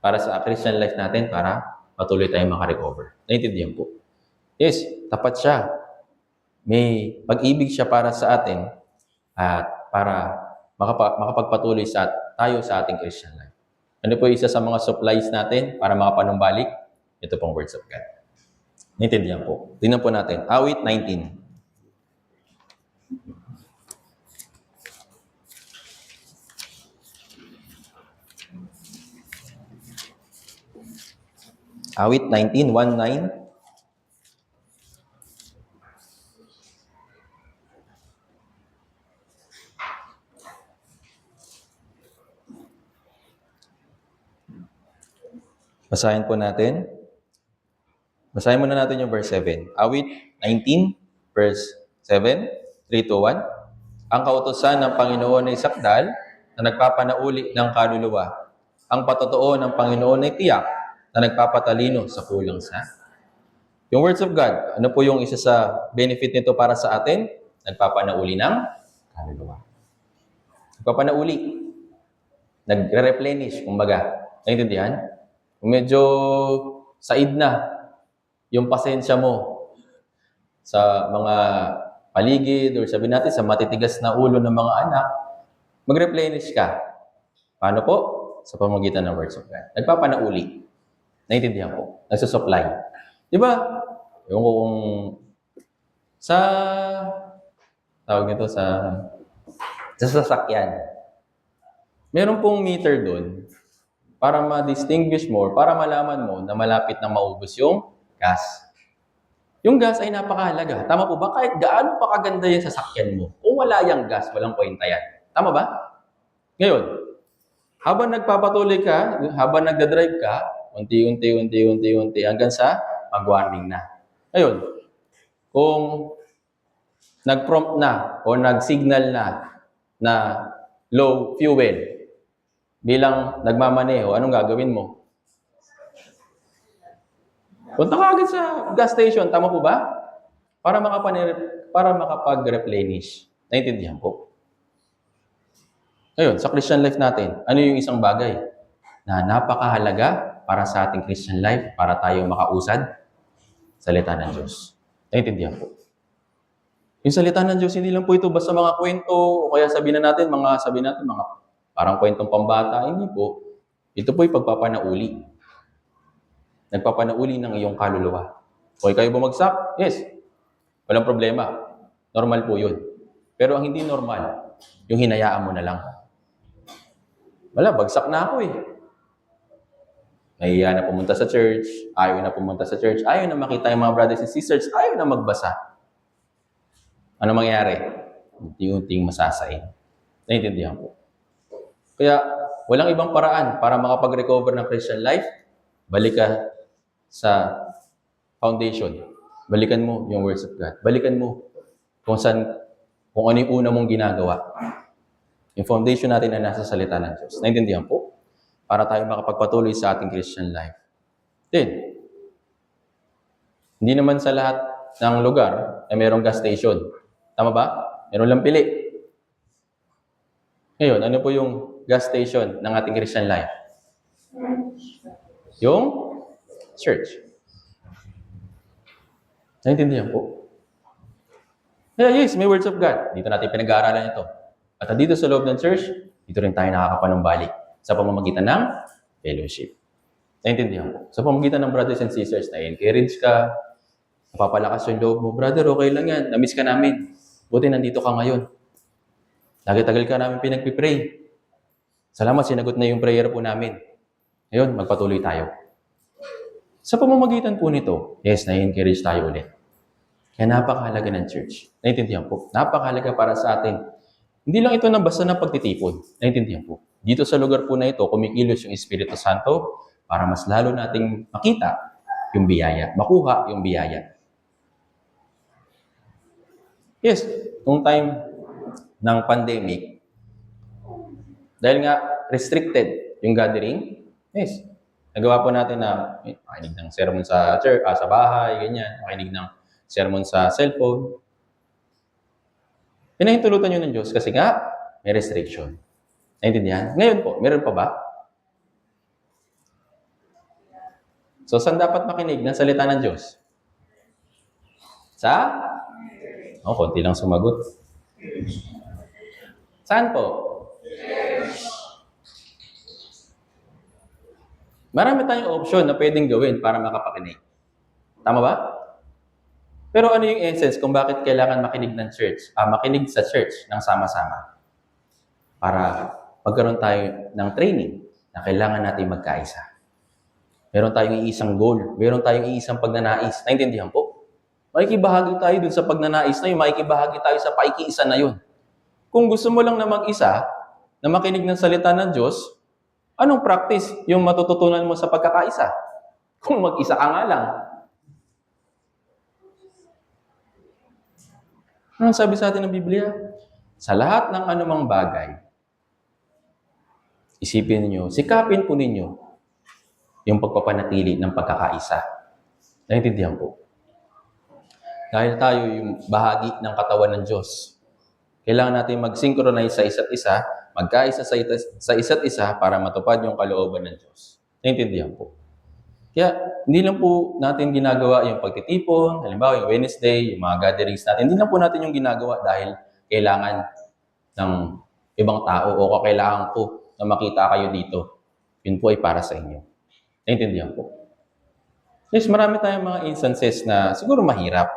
para sa Christian life natin para patuloy tayong makarecover. Naintindihan po? Yes, tapat siya. May pag-ibig siya para sa atin at para makapagpatuloy tayo sa ating Christian life. Ano po isa sa mga supplies natin para makapanumbalik? Ito pong words of God. Naintindihan po. Tingnan po natin. Awit 19. Awit 19, 1:9. Basahin po natin. Basahin muna natin yung verse 7. Awit 19, verse 7, 3 to 1. Ang kautusan ng Panginoon ay sakdal na nagpapanauli ng kaluluwa. Ang patotoo ng Panginoon ay tiyak na nagpapatalino sa kulang sa. Yung words of God, ano po yung isa sa benefit nito para sa atin? Nagpapanauli ng kaluluwa. Nagpapanauli. Nagre-replenish, kumbaga. Naintindihan? Kung medyo said na yung pasensya mo sa mga paligid or sabi natin sa matitigas na ulo ng mga anak, mag-replenish ka. Paano po? Sa pamamagitan ng words of God. Nagpapanauli. Naintindihan po. Nagsusupply. Di ba? Yung kung sa tawag nito sa sasakyan. Meron pong meter doon para ma-distinguish mo, para malaman mo na malapit na maubos yung gas. Yung gas ay napakahalaga. Tama po ba? Kahit gaano pa kaganda yung sasakyan mo, kung wala yung gas, walang kwenta yan. Tama ba? Ngayon, habang nagpapatuloy ka, habang nagdadrive ka, unti-unti hanggang sa mag-warning na. Ngayon, kung nag-prompt na o nag-signal na low fuel, bilang nagmamaneho, anong gagawin mo? Punta ka agad sa gas station, tama po ba? Para makapag-replenish. Naintindihan po? Ngayon, sa Christian life natin, ano yung isang bagay na napakahalaga para sa ating Christian life, para tayo makausad? Salita ng Diyos. Naintindihan po? Yung salita ng Diyos, hindi lang po ito basta mga kwento, o kaya sabihin natin mga parang kwentong pambata. Hindi po. Ito po'y pagpapanauli. Nagpapanauli ng iyong kaluluwa. O kayo bumagsak? Yes. Walang problema. Normal po yun. Pero ang hindi normal, yung hinayaan mo na lang. Wala, bagsak na ako eh. Nahiya na pumunta sa church, ayaw na pumunta sa church, ayaw na makita yung mga brothers and sisters, ayaw na magbasa. Ano mangyayari? Unti-unting masasain. Naintindihan po. Kaya, walang ibang paraan para makapag-recover ng Christian life. Balik ka sa foundation. Balikan mo yung words of God. Balikan mo kung ano yung una mong ginagawa. Yung foundation natin na nasa salita ng Diyos. Naintindihan po? Para tayo makapagpatuloy sa ating Christian life. Then, hindi naman sa lahat ng lugar ay mayroong gas station. Tama ba? Meron lang pili. Ngayon, ano po yung gas station ng ating Christian life? Yung church. Naintindihan po? Yes, may words of God. Dito natin pinag-aaralan ito. At dito sa loob ng church, dito rin tayo nakakapanumbalik sa pamamagitan ng fellowship. Naintindihan po? Sa pamamagitan ng brothers and sisters, na-encourage ka, napapalakas yung loob mo. Brother, okay lang yan. Na-miss ka namin. Buti nandito ka ngayon. Tagal-tagal ka namin pinagpipray. Salamat, sinagot na yung prayer po namin. Ngayon, magpatuloy tayo. Sa pamamagitan po nito, yes, na-encourage tayo ulit. Kaya napakahalaga ng church. Naintindihan po. Napakahalaga para sa atin. Hindi lang ito na basta na pagtitipon. Naintindihan po. Dito sa lugar po na ito, kumikilos yung Espiritu Santo para mas lalo nating makita yung biyaya, makuha yung biyaya. Yes, nung time ng pandemic, dahil nga restricted yung gathering, yes, nagawa po natin na makinig ng sermon sa church, sa bahay, ganyan, makinig ng sermon sa cellphone. Pinahintulutan yun ng Diyos kasi nga may restriction. Naintindihan? Ngayon po, meron pa ba? So, saan dapat makinig ng salita ng Diyos? Sa? Konti lang sumagot. Saan po? Marami tayong option na pwedeng gawin para makapakinig. Tama ba? Pero ano yung essence kung bakit kailangan makinig ng church? Makinig sa church ng sama-sama. Para magkaroon tayo ng training na kailangan natin magkaisa. Meron tayong iisang goal. Meron tayong iisang pagnanais. Naintindihan po? Makikibahagi tayo dun sa pagnanais na yun. Makikibahagi tayo sa paikiisa na yun. Kung gusto mo lang na mag-isa, na makinig ng salita ng Diyos, anong practice yung matututunan mo sa pagkakaisa? Kung mag-isa ka nga lang. Anong sabi sa atin ng Biblia? Sa lahat ng anumang bagay, isipin niyo, sikapin po ninyo yung pagpapanatili ng pagkakaisa. Naintindihan po? Dahil tayo yung bahagi ng katawan ng Diyos, kailangan natin mag-synchronize sa isa't isa, magkaisa sa isa't isa para matupad yung kalooban ng Diyos. Naintindihan po? Kaya, hindi lang po natin ginagawa yung pagtitipon, halimbawa yung Wednesday, yung mga gatherings natin, hindi lang po natin yung ginagawa dahil kailangan ng ibang tao o kailangan ko na makita kayo dito. Yun po ay para sa inyo. Naintindihan po? Yes, marami tayong mga instances na siguro mahirap.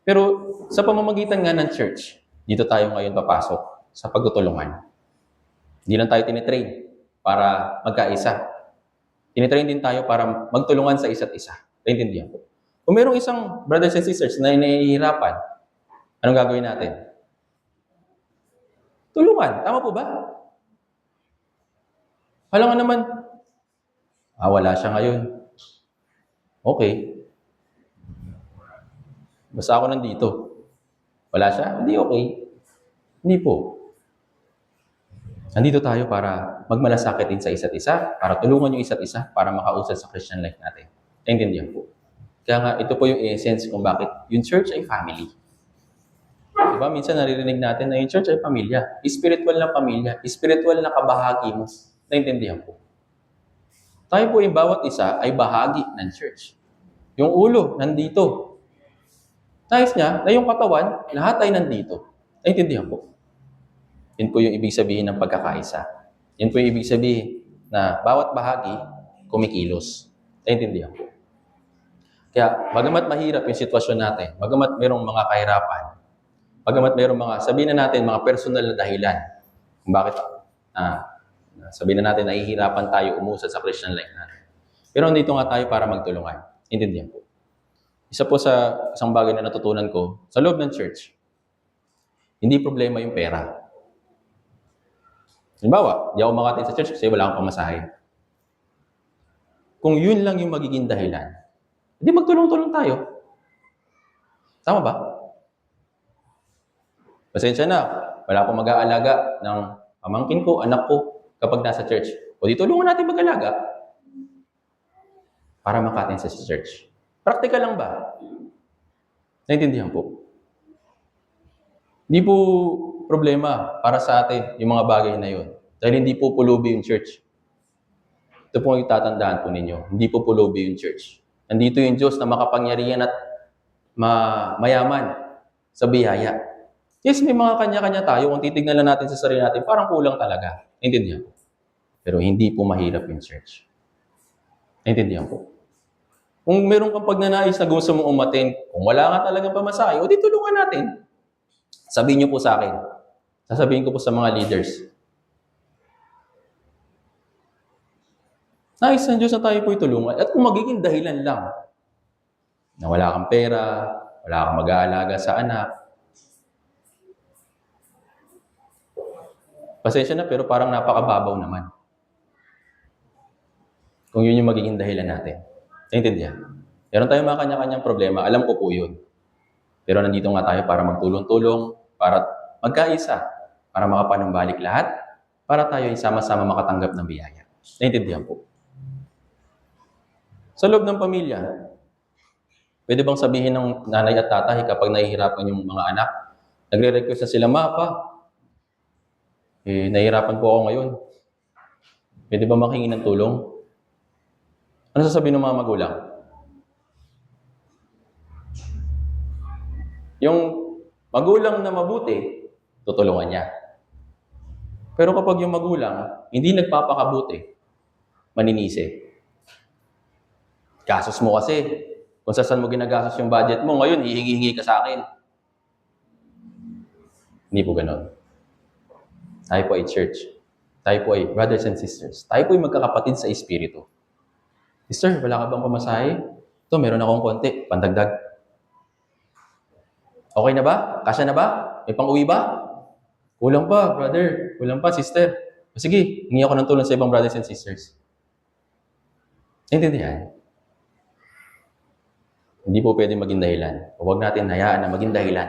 Pero sa pamamagitan nga ng church, dito tayo ngayon papasok sa pagtutulungan. Hindi lang tayo tinitrain para magkaisa. Tinitrain din tayo para magtulungan sa isa't isa. Naintindihan po? Kung mayroong isang brothers and sisters na nahihirapan, anong gagawin natin? Tulungan. Tama po ba? Wala nga naman. Wala siya ngayon. Okay. Basta ako nandito. Wala siya? Hindi okay. Hindi po. Nandito tayo para magmalasakit din sa isa't isa, para tulungan yung isa't isa, para makausad sa Christian life natin. Naintindihan po. Kaya nga, ito po yung essence kung bakit yung church ay family. Diba? Minsan naririnig natin na yung church ay pamilya. Spiritual na pamilya. Spiritual na kabahagi mo. Naintindihan po. Tayo po yung bawat isa ay bahagi ng church. Yung ulo, nandito. Nais niya na yung katawan, lahat ay nandito. Naintindihan po. Yun po yung ibig sabihin ng pagkakaisa. Yun po yung ibig sabihin na bawat bahagi kumikilos. Naintindihan po. Kaya, bagamat mahirap yung sitwasyon natin, bagamat mayroong mga kahirapan, bagamat mayroong mga, sabihin na natin, mga personal na dahilan kung bakit, sabihin na natin, nahihirapan tayo umusad sa Christian life natin. Pero nandito nga tayo para magtulungan. Naintindihan po. Isa po sa isang bagay na natutunan ko sa loob ng church, hindi problema yung pera. Halimbawa, di ako makatid sa church kasi wala akong pamasahe. Kung yun lang yung magiging dahilan, hindi magtulong-tulong tayo. Tama ba? Pasensya na, wala akong mag-aalaga ng pamangkin ko, anak ko, kapag nasa church. O di tulungan natin mag-alaga para makatin sa church. Praktikal lang ba? Naintindihan po. Hindi po problema para sa atin yung mga bagay na yun. Dahil hindi po pulubi yung church. Ito po ang itatandaan po ninyo. Hindi po pulubi yung church. Nandito yung Diyos na makapangyarihan at mayaman sa biyaya. Yes, may mga kanya-kanya tayo. Kung titignan lang natin sa sarili natin, parang kulang talaga. Naintindihan po. Pero hindi po mahirap yung church. Naintindihan po. Kung meron kang pagnanais na gusto mong umatin, kung wala nga talagang pamasahe, o di tulungan natin. Sabihin niyo po sa akin, Sasabihin ko po sa mga leaders, nais ng Diyos na tayo po'y tulungan. At kung magiging dahilan lang na wala kang pera, wala kang mag-aalaga sa anak, pasensya na pero parang napakababaw naman. Kung yun yung magiging dahilan natin. Naintindihan? Meron tayong mga kanya-kanyang problema, alam ko po yun. Pero nandito nga tayo para magtulong-tulong, para magkaisa, para makapanumbalik lahat, para tayo ay sama-sama makatanggap ng biyaya. Naintindihan po. Sa loob ng pamilya, pwede bang sabihin ng nanay at tatay kapag nahihirapan yung mga anak, nagre-request na sila, "Ma, pa, nahihirapan po ako ngayon. Pwede ba makingi ng tulong?" Ano sasabihin ng mga magulang? Yung magulang na mabuti, tutulungan niya. Pero kapag yung magulang, hindi nagpapakabuti, maninisi. Gastos mo kasi. Kung saan mo ginagastos yung budget mo, ngayon hihingi-hingi ka sa akin. Hindi po ganon. Tayo po ay church. Tayo po ay brothers and sisters. Tayo po ay magkakapatid sa espiritu. Sister, wala ka bang pamasahe? Ito, meron akong konti. Pandagdag. Okay na ba? Kasya na ba? May pang-uwi ba? Kulang pa, brother. Kulang pa, sister. Sige, hingi ako ng tulong sa ibang brothers and sisters. Naintindihan? Hindi po pwede maging dahilan. Huwag natin hayaan na maging dahilan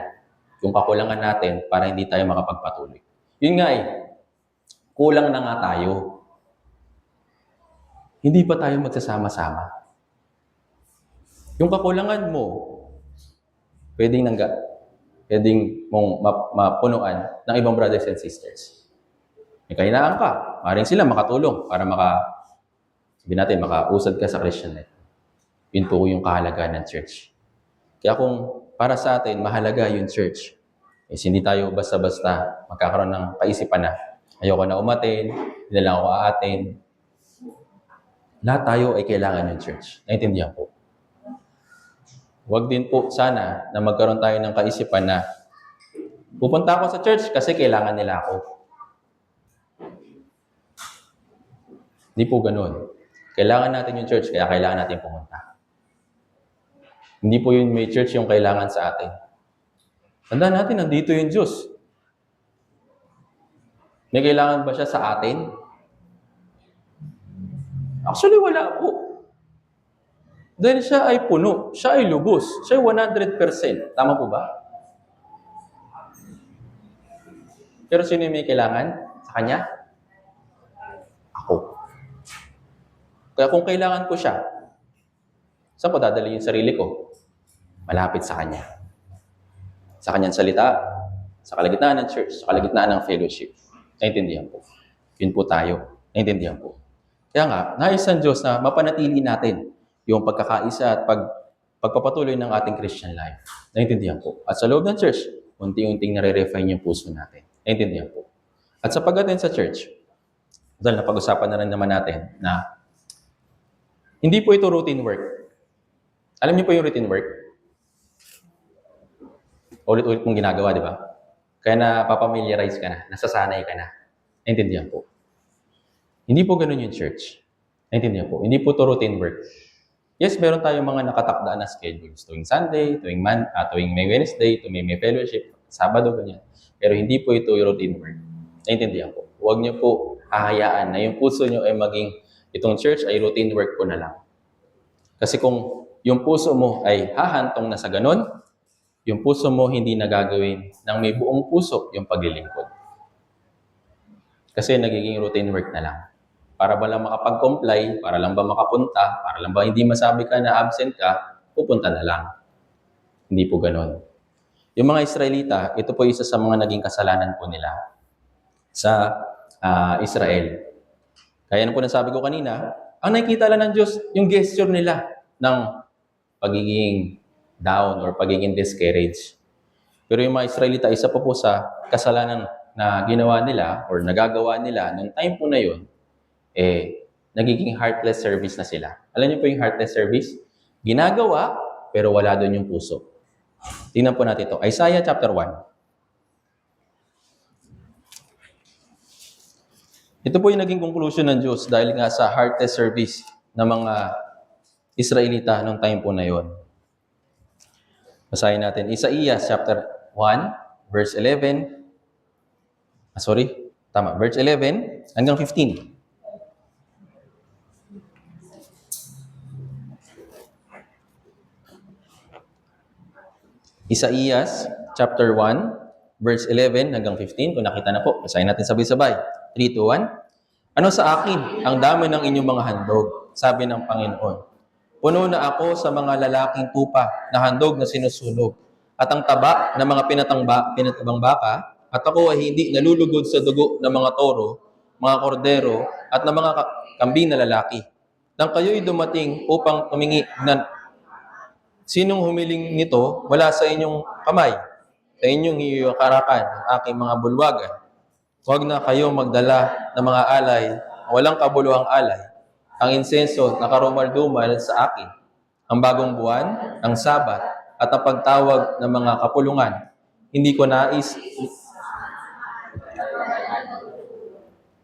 yung kakulangan natin para hindi tayo makapagpatuloy. Yun nga kulang na nga tayo. Hindi pa tayo magsasama-sama. Yung kakulangan mo, pwedeng mong mapunuan ng ibang brothers and sisters. May kahinaan ka, maaaring sila makatulong para makausad ka sa Christian life. Yun po yung kahalagaan ng church. Kaya kung para sa atin, mahalaga yung church, hindi tayo basta-basta magkakaroon ng kaisipan na ayoko na umatin, hindi na lang ako aatin. Lahat tayo ay kailangan ng church. Naintindihan po. Huwag din po sana na magkaroon tayo ng kaisipan na pupunta ako sa church kasi kailangan nila ako. Hindi po ganun. Kailangan natin yung church, kaya kailangan natin pumunta. Hindi po yung may church yung kailangan sa atin. Tandaan natin, nandito yung Diyos. May kailangan ba siya sa atin? Actually, wala po. Dahil siya ay puno, siya ay lubos, siya ay 100%. Tama po ba? Pero sino yung may kailangan sa Kanya? Ako. Kaya kung kailangan ko siya, saan ko dadali yung sarili ko? Malapit sa Kanya. Sa Kanyang salita, sa kalagitnaan ng church, sa kalagitnaan ng fellowship. Naintindihan po. Yun po tayo. Naintindihan po. Kaya nga, nais ng Diyos na mapanatili natin yung pagkakaisa at pagpapatuloy ng ating Christian life. Naintindihan po. At sa loob ng church, unti-unting nare-refine yung puso natin. Naintindihan po. At sa pag-attend sa church, dahil napag-usapan na rin naman natin na hindi po ito routine work. Alam niyo po yung routine work? Ulit-ulit mong ginagawa, di ba? Kaya napapamiliarize ka na, nasasanay ka na. Naintindihan po. Hindi po ganun yung church. Naintindihan po. Hindi po ito routine work. Yes, meron tayong mga nakatakdaan na schedules. Tuwing Sunday, tuwing may Wednesday, tuwing may fellowship, Sabado, ganyan. Pero hindi po ito yung routine work. Naintindihan po. Huwag niyo po hahayaan na yung puso niyo ay maging itong church ay routine work ko na lang. Kasi kung yung puso mo ay hahantong na sa ganun, yung puso mo hindi nagagawin ng may buong puso yung paglilingkod. Kasi nagiging routine work na lang. Para ba lang makapag-comply, para lang ba makapunta, para lang ba hindi masabi ka na absent ka, pupunta na lang. Hindi po ganon. Yung mga Israelita, ito po isa sa mga naging kasalanan po nila sa Israel. Kaya na po nasabi ko kanina, ang nakikita lang ng Diyos, yung gesture nila ng pagiging down or pagiging discouraged. Pero yung mga Israelita, isa pa po sa kasalanan na ginawa nila or nagagawa nila nung time po na yun, nagiging heartless service na sila. Alam niyo po yung heartless service? Ginagawa, pero wala doon yung puso. Tingnan po natin ito. Isaiah chapter 1. Ito po yung naging conclusion ng Diyos dahil nga sa heart test service ng mga Israelita noong time po na yon. Basahin natin. Isaías chapter 1, verse 11. Verse 11 hanggang 15. Isaías chapter 1, verse 11 hanggang 15. Kung nakita na po, basahin natin sabay-sabay. 3, 2, 1. Ano sa akin ang dami ng inyong mga handog, sabi ng Panginoon. Puno na ako sa mga lalaking tupa na handog na sinusunog, at ang taba ng mga pinatabang baka, at ako ay hindi nalulugod sa dugo ng mga toro, mga kordero, at ng mga kambing na lalaki. Nang kayo'y dumating upang tumingi na sinong humiling nito wala sa inyong kamay, sa inyong hiyukarakan, aking mga bulwagan. Huwag na kayo magdala ng mga alay, walang kabuluhang alay. Ang insenso na karumal-dumal sa akin, ang bagong buwan, ang sabat, at ang pagtawag ng mga kapulungan. Hindi ko nais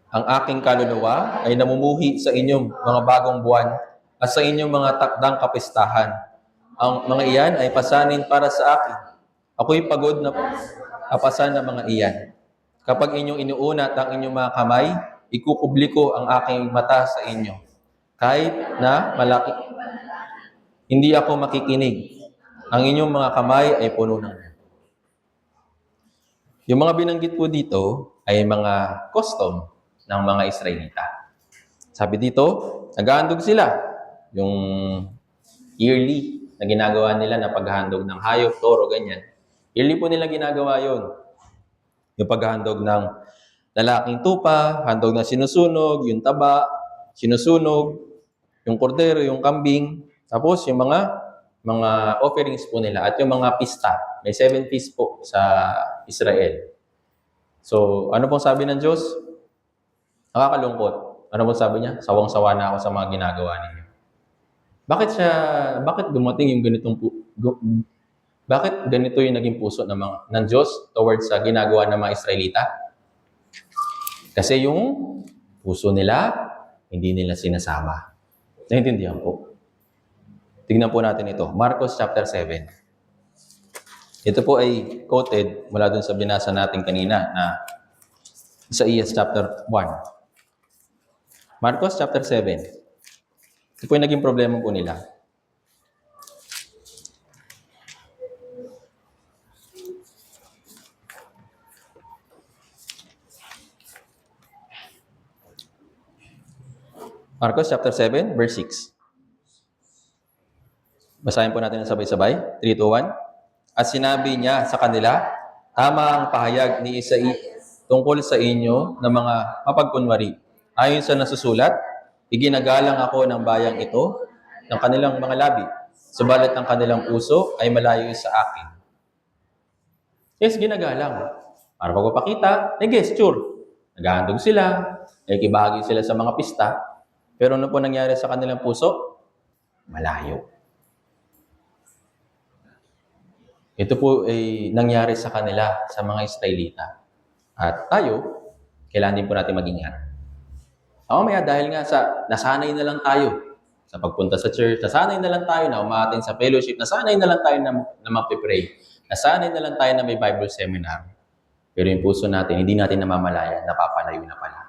ang aking kaluluwa ay namumuhi sa inyong mga bagong buwan at sa inyong mga takdang kapistahan. Ang mga iyan ay pasanin para sa akin. Ako'y pagod na kapasan ng mga iyan. Kapag inyong inuunat ang inyong mga kamay, ikukubli ko ang aking mata sa inyo. Kahit na malaki, hindi ako makikinig. Ang inyong mga kamay ay puno ng. Yung mga binanggit po dito ay mga custom ng mga Israelita. Sabi dito, naghahandog sila. Yung yearly na ginagawa nila na paghahandog ng hayop, toro, ganyan. Yearly po nila ginagawa yon. Yung paghahandog ng lalaking tupa, handog na sinusunog, yung taba, sinusunog, yung kordero, yung kambing, tapos yung mga offerings po nila at yung mga pista. May 7 feasts po sa Israel. So, ano pong sabi ng Diyos? Nakakalungkot. Ano pong sabi niya? Sawang-sawa na ako sa mga ginagawa ninyo. Bakit dumating yung bakit ganito yung naging puso ng Diyos towards sa ginagawa ng mga Israelita? Kasi yung puso nila, hindi nila sinasama. Naintindihan po. Tignan po natin ito. Marcos chapter 7. Ito po ay quoted mula dun sa binasa natin kanina na Isaías chapter 1. Marcos chapter 7. Ito po yung naging problema po nila. Marcos chapter 7, verse 6. Basahin po natin ang sabay-sabay. 3, 2, 1. At sinabi niya sa kanila, tama ang pahayag ni Isaías tungkol sa inyo ng mga mapagkunwari. Ayon sa nasusulat, iginagalang ako ng bayang ito ng kanilang mga labi, subalit ang kanilang puso ay malayo sa akin. Yes, ginagalang. Para pagpapakita, may gesture. Naghahandog sila, nakikibahagi sila sa mga pista, pero ano po nangyari sa kanilang puso? Malayo. Ito po ay nangyari sa kanila, sa mga Israelita. At tayo, kailangan din po natin mag-ingat. Mamaya dahil nga nasanay na lang tayo sa pagpunta sa church, nasanay na lang tayo na umaattend sa fellowship, nasanay na lang tayo na mag-pray, nasanay na lang tayo na may Bible seminar. Pero yung puso natin, hindi natin namamalayan, napapalayo na pala.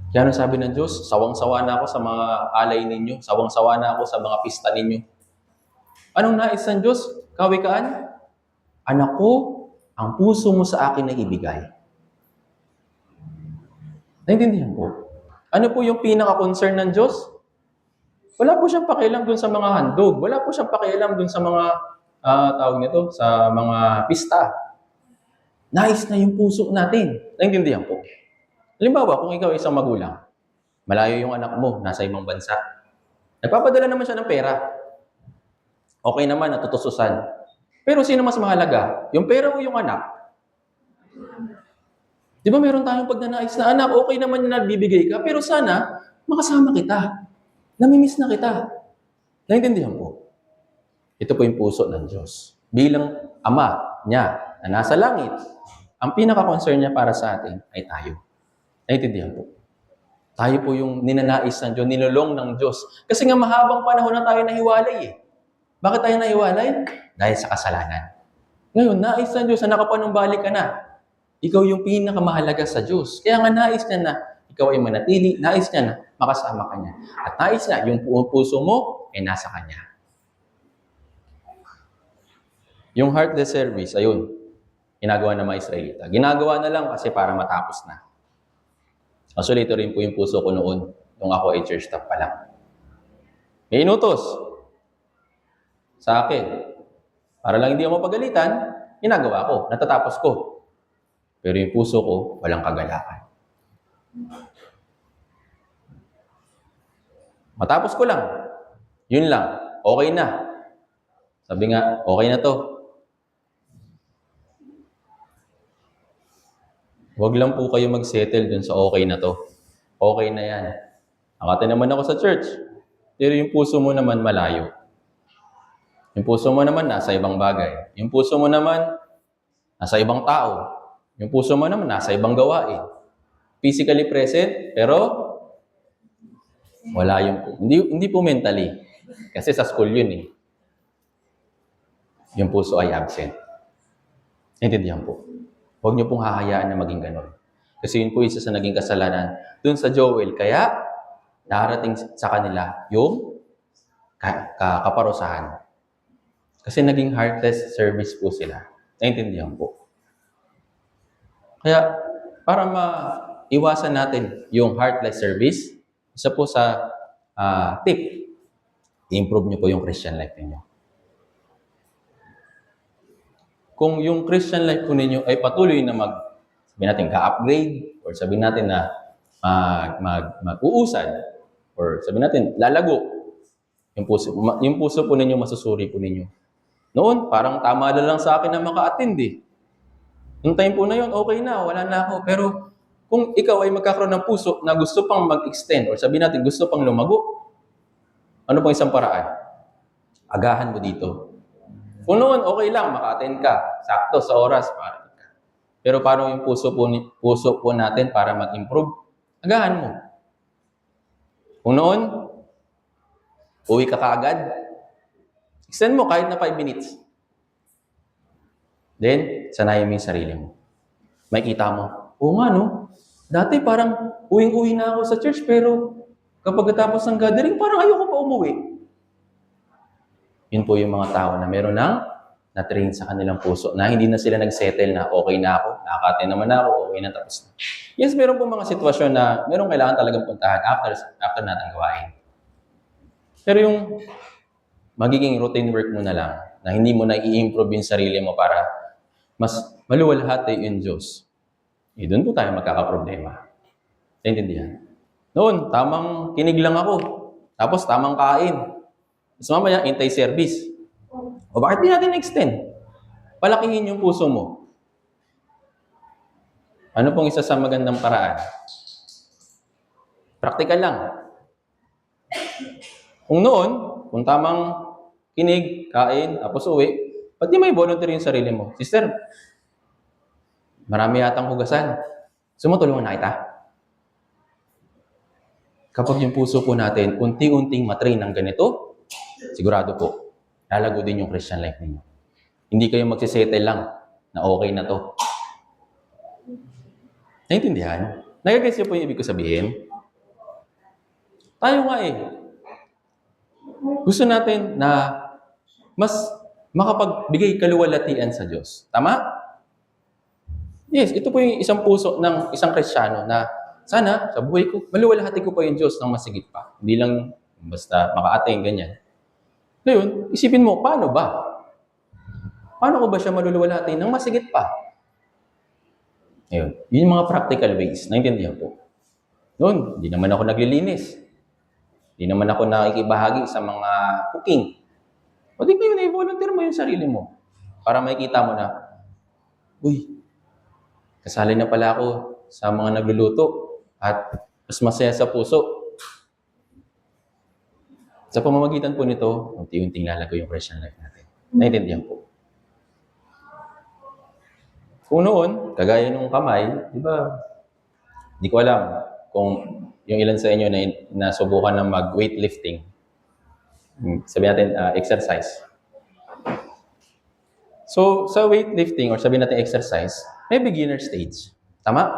Kaya ano sabi ng Diyos? Sawang-sawa na ako sa mga alay ninyo, sawang-sawa na ako sa mga pista ninyo. Anong nais ng Diyos? Kawikaan? Anak ko, ang puso mo sa akin ay ibigay. Naintindihan po? Ano po yung pinaka-concern ng Diyos? Wala po siyang pakialam dun sa mga handog. Wala po siyang pakialam dun sa mga, sa mga pista. Nais na yung puso natin. Naintindihan po? Halimbawa, kung ikaw isang magulang, malayo yung anak mo, nasa ibang bansa. Nagpapadala naman siya ng pera. Okay naman, natutususan. Pero sino mas mahalaga? Yung pera o yung anak? Di ba meron tayong pagnanais na anak, okay naman na nagbibigay ka, pero sana makasama kita. Namimiss na kita. Naintindihan po? Ito po yung puso ng Diyos. Bilang ama niya na nasa langit, ang pinaka-concern niya para sa atin ay tayo. Naintindihan po. Tayo po yung ninanais ng Diyos, nilolong ng Diyos. Kasi nga mahabang panahon na tayo nahiwalay eh. Bakit tayo nahiwalay? Dahil sa kasalanan. Ngayon, nais ng Diyos na nakapanumbalik ka na. Ikaw yung pinakamahalaga sa Diyos. Kaya nga nais niya na ikaw ay manatili, nais niya na makasama ka niya. At nais niya, yung puso mo ay nasa Kanya. Yung heartless service, ayun, ginagawa ng mga Israelita. Ginagawa na lang kasi para matapos na. Actually, ito rin po yung puso ko noon, nung ako ay church staff pa lang. May inutos sa akin. Para lang hindi ako mapagalitan, ginagawa ko, natatapos ko. Pero yung puso ko, walang kagalakan. Matapos ko lang. Yun lang. Okay na. Sabi nga, okay na to. Huwag lang po kayo mag-settle dun sa okay na to. Okay na yan. Akate naman ako sa church. Pero yung puso mo naman malayo. Yung puso mo naman nasa ibang bagay. Yung puso mo naman nasa ibang tao. Yung puso mo naman nasa ibang gawain. Physically present, pero wala yung po. Hindi po mentally. Kasi sa school yun eh. Yung puso ay absent. Intindihan po. Huwag niyo pong hahayaan na maging ganon. Kasi yun po isa sa naging kasalanan dun sa Joel. Kaya darating sa kanila yung kaparusahan. Kasi naging heartless service po sila. Naintindihan po. Kaya para maiwasan natin yung heartless service, isa po sa tip, i-improve niyo po yung Christian life niyo. Kung yung Christian life po ninyo ay patuloy na sabihin natin, ka-upgrade, or sabihin natin na mag-uusad, or sabihin natin, lalago, yung puso po ninyo, masusuri po ninyo. Noon, parang tama na lang sa akin na maka-attend eh. Yung time po na yun, okay na, wala na ako. Pero kung ikaw ay magkakaroon ng puso na gusto pang mag-extend, or sabihin natin, gusto pang lumago, ano pong isang paraan? Agahan mo dito. Kung noon, okay lang, maka-attend ka. Sakto, sa oras, para ka. Pero paano yung puso po natin para mag-improve? Agahan mo. Kung noon, uwi ka kaagad, extend mo kahit na 5 minutes. Then, sanayin mo yung sarili mo. Makikita mo, oo nga no, dati parang uwing-uwi na ako sa church, pero kapag tapos ng gathering, parang ayoko pa umuwi. Yun po yung mga tao na meron na-train sa kanilang puso, na hindi na sila nag-settle na okay na ako, nakakate naman ako, okay na, tapos na. Yes, meron po mga sitwasyon na meron kailangan talagang puntahan after natin gawain. Pero yung magiging routine work mo na lang, na hindi mo na i-improve yung sarili mo para mas maluwalhati yung Diyos, doon po tayo magkakaproblema. Naintindihan? Noon, tamang kinig lang ako. Tapos tamang kain. Tapos mamaya, anti-service. O bakit di natin extend? Palakihin yung puso mo. Ano pong isa sa magandang paraan? Praktikal lang. Kung noon, kung tamang kinig, kain, tapos uwi, ba't di may volunteer yung sarili mo? Sister, marami yatang hugasan. Sumutulungan na kita. Kapag yung puso po natin, unti-unting matrain ng ganito, sigurado po, lalago din yung Christian life ninyo. Hindi kayo magsisettle lang na okay na to. Naintindihan? Nagagets niyo po yung ibig ko sabihin? Tayo nga eh. Gusto natin na mas makapagbigay kaluwalhatian sa Diyos. Tama? Yes, ito po yung isang puso ng isang Kristiyano na sana sa buhay ko, maluwalhati ko pa yung Diyos ng masigit pa. Hindi lang basta maka-attain, ganyan. Ngayon, isipin mo, paano ba? Paano ko ba siya maluluwalhati ng masigit pa? Ayun, yun yung mga practical ways. Naintindihan po. Noon, hindi naman ako naglilinis. Hindi naman ako nakikibahagi sa mga cooking. O di kayo na-volunteer mo yung sarili mo para makikita mo na, uy, kasali na pala ako sa mga nagluluto at mas masaya sa puso. Sa pamamagitan po nito, unti-unting lalago yung Christian life natin. Naintindihan po. Kung noon, kagaya nung kamay, di ba, Hindi ko alam kung yung ilan sa inyo na nasubukan ng mag-weightlifting. Sabihin natin, exercise. So, sa weightlifting or sabihin natin exercise, may beginner stage. Tama?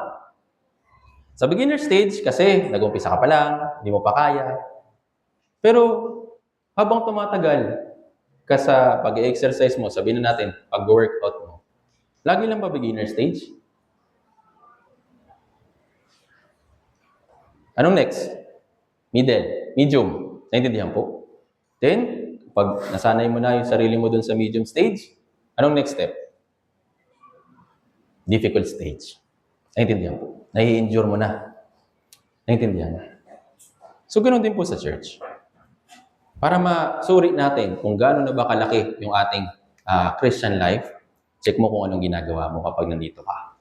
Sa beginner stage, kasi nag-umpisa ka pa lang, hindi mo pa kaya. Pero, habang tumatagal ka sa pag-exercise mo, sabihin na natin, pag-workout mo, lagi lang ba beginner stage? Anong next? Middle, medium. Naintindihan po? Then, pag nasanay mo na yung sarili mo dun sa medium stage, anong next step? Difficult stage. Naintindihan po? Nai-endure mo na. Naintindihan? So, ganoon din po sa church. Para masuri natin kung gaano na ba kalaki yung ating Christian life, check mo kung anong ginagawa mo kapag nandito ka.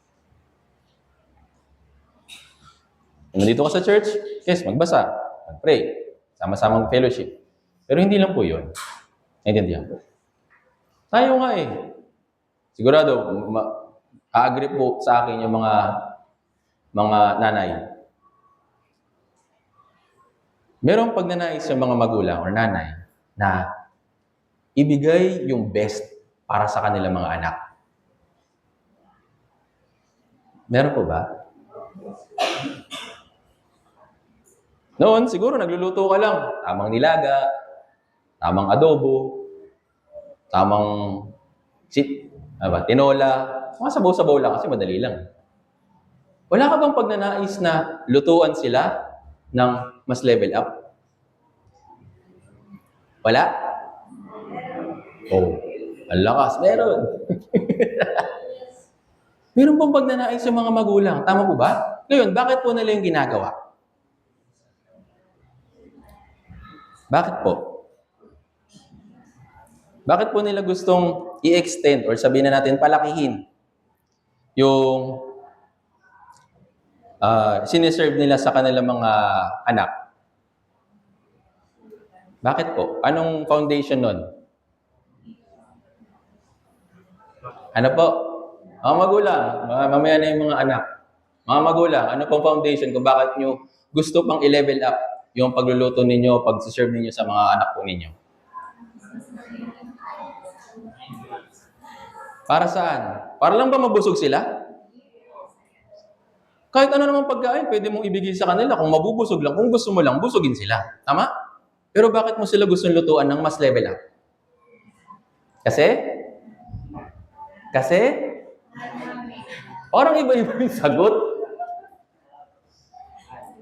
Kung nandito ka sa church, yes, magbasa, mag-pray, sama-samang fellowship. Pero hindi lang po yun. Naintindihan po? Tayo nga eh. Sigurado, a-agree po sa akin yung mga nanay. Merong pagnanais yung mga magulang or nanay na ibigay yung best para sa kanilang mga anak. Meron po ba? Noon, siguro nagluluto ka lang. Tamang nilaga, tamang adobo, tamang tinola. Mga sabaw-sabaw lang kasi madali lang. Wala ka bang pagnanais na lutuan sila ng mas level up? Wala? Oh, ang lakas. Meron. Meron bang pagnanais yung mga magulang? Tama po ba? Ngayon, bakit po nila yung ginagawa? Bakit po? Bakit po nila gustong i-extend or sabihin na natin palakihin yung siniserve nila sa kanilang mga anak? Bakit po? Anong foundation nun? Ano po? Mga magulang, mamaya na yung mga anak. Mga magulang, ano pong foundation kung bakit nyo gusto pang i-level up yung pagluluto ninyo, pag-serve ninyo sa mga anak po ninyo? Para saan? Para lang ba mabusog sila? Kahit ano namang pagkain, pwede mong ibigay sa kanila. Kung mabubusog lang, kung gusto mo lang, busugin sila. Tama? Pero bakit mo sila gustong lutuan ng mas level up? Kasi? Parang iba-iba yung sagot.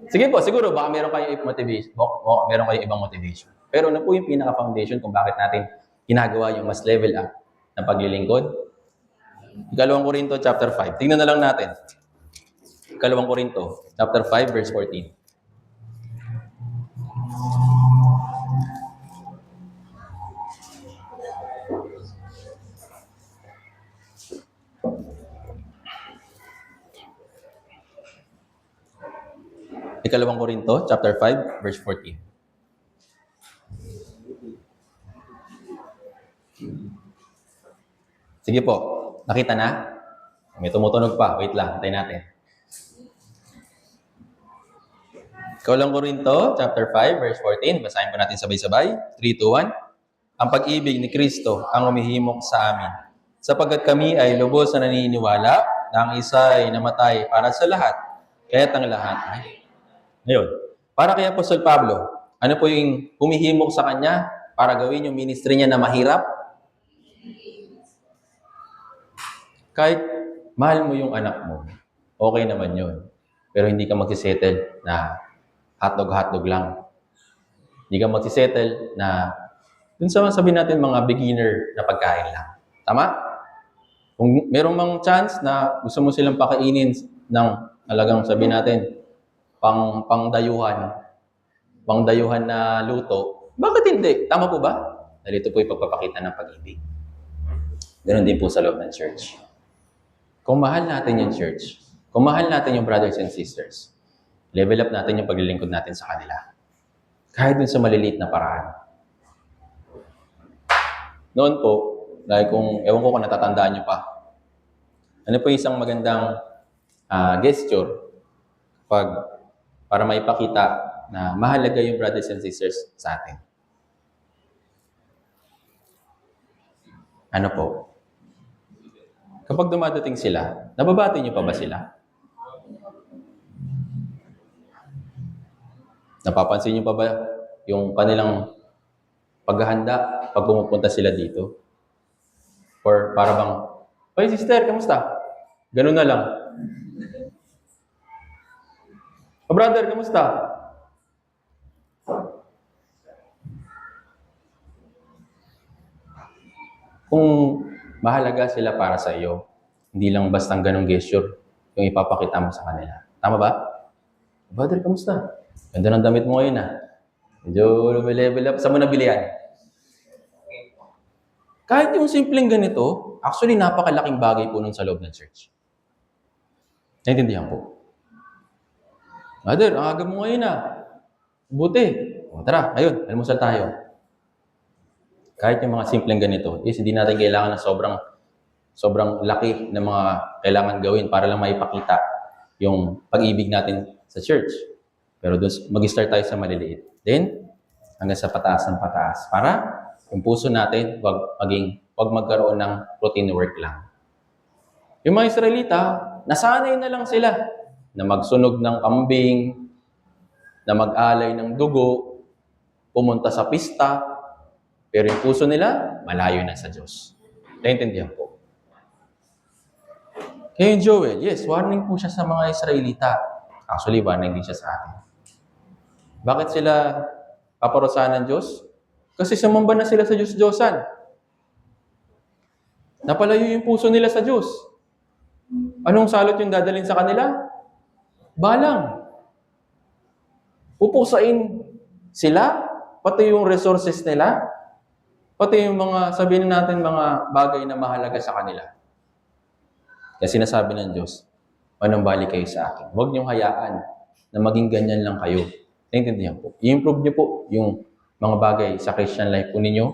Sige po, siguro baka meron kayong motivation. Meron kayong ibang motivation. Pero ano po yung pinaka-foundation kung bakit natin ginagawa yung mas level up na paglilingkod? Ikalawang Korinto chapter 5. Tingnan na lang natin. Ikalawang Korinto chapter 5 verse 14. Ikalawang Korinto chapter 5 verse 14. Sige po. Nakita na? May tumutunog pa. Wait lang. Antayin natin. Ikaw Korinto, chapter 5, verse 14. Basahin po natin sabay-sabay. 3, 2, 1. Ang pag-ibig ni Kristo ang umihimok sa amin. Sapagkat kami ay lubos na naniniwala na ang isa ay namatay para sa lahat. Kaya't ang lahat ay. Ngayon, para kay Apostol Pablo, ano po yung humihimok sa kanya para gawin yung ministry niya na mahirap? Kahit mahal mo yung anak mo, okay naman yun. Pero hindi ka magsisettle na hotdog lang. Hindi ka magsisettle na dun sa sabihin natin mga beginner na pagkain lang. Tama? Kung merong mang chance na gusto mo silang pakainin ng talagang sabihin natin pangdayuhan na luto, bakit hindi? Tama po ba? Dahil ito po yung pagpapakita ng pag-ibig. Ganon din po sa loob ng church. Kung mahal natin yung church, kung mahal natin yung brothers and sisters, level up natin yung paglilingkod natin sa kanila. Kahit dun sa maliliit na paraan. Noon po, dahil ewan ko kung natatandaan nyo pa, ano po isang magandang gesture para maipakita na mahalaga yung brothers and sisters sa atin. Ano po? Kapag dumadating sila, nababati niyo pa ba sila? Napapansin niyo pa ba yung kanilang paghahanda pag pumupunta sila dito? Or para bang, "Hoy sister, kamusta?" Ganun na lang. "O brother, kamusta?" Kung mahalaga sila para sa iyo, hindi lang bastang ganong gesture yung ipapakita mo sa kanila. Tama ba? "Brother, kamusta? Ganda ng damit mo ngayon ah. Medyo level up. Saan mo nabili yan?" Kahit yung simpleng ganito, actually napakalaking bagay po nun sa loob ng church. Naintindihan po. "Brother, ang aga mo ngayon ah. Buti. O tara, ayun, almusal tayo." Kahit yung mga simpleng ganito, hindi natin kailangan ng sobrang laki ng mga kailangan gawin para lang maipakita yung pag-ibig natin sa church. Pero doon mag-start tayo sa maliliit. Then, hanggang sa pataas ng pataas. Para yung puso natin, wag magkaroon ng routine work lang. Yung mga Israelita, nasanay na lang sila na magsunog ng kambing, na mag-alay ng dugo, pumunta sa pista, pero yung puso nila, malayo na sa Diyos. Naintindihan po. Kaya yung Joel, yes, warning po siya sa mga Israelita. Actually, warning din siya sa atin. Bakit sila paparusahan ng Diyos? Kasi sumamba na sila sa Diyos-Diyosan. Napalayo yung puso nila sa Diyos. Anong salot yung dadalhin sa kanila? Balang. Pupusain sila, pati yung resources nila, pati yung mga, sabihin natin, mga bagay na mahalaga sa kanila. Kaya sinasabi ng Diyos, manumbalik kayo sa akin. Huwag niyong hayaan na maging ganyan lang kayo. Naintindihan po. I-improve niyo po yung mga bagay sa Christian life po ninyo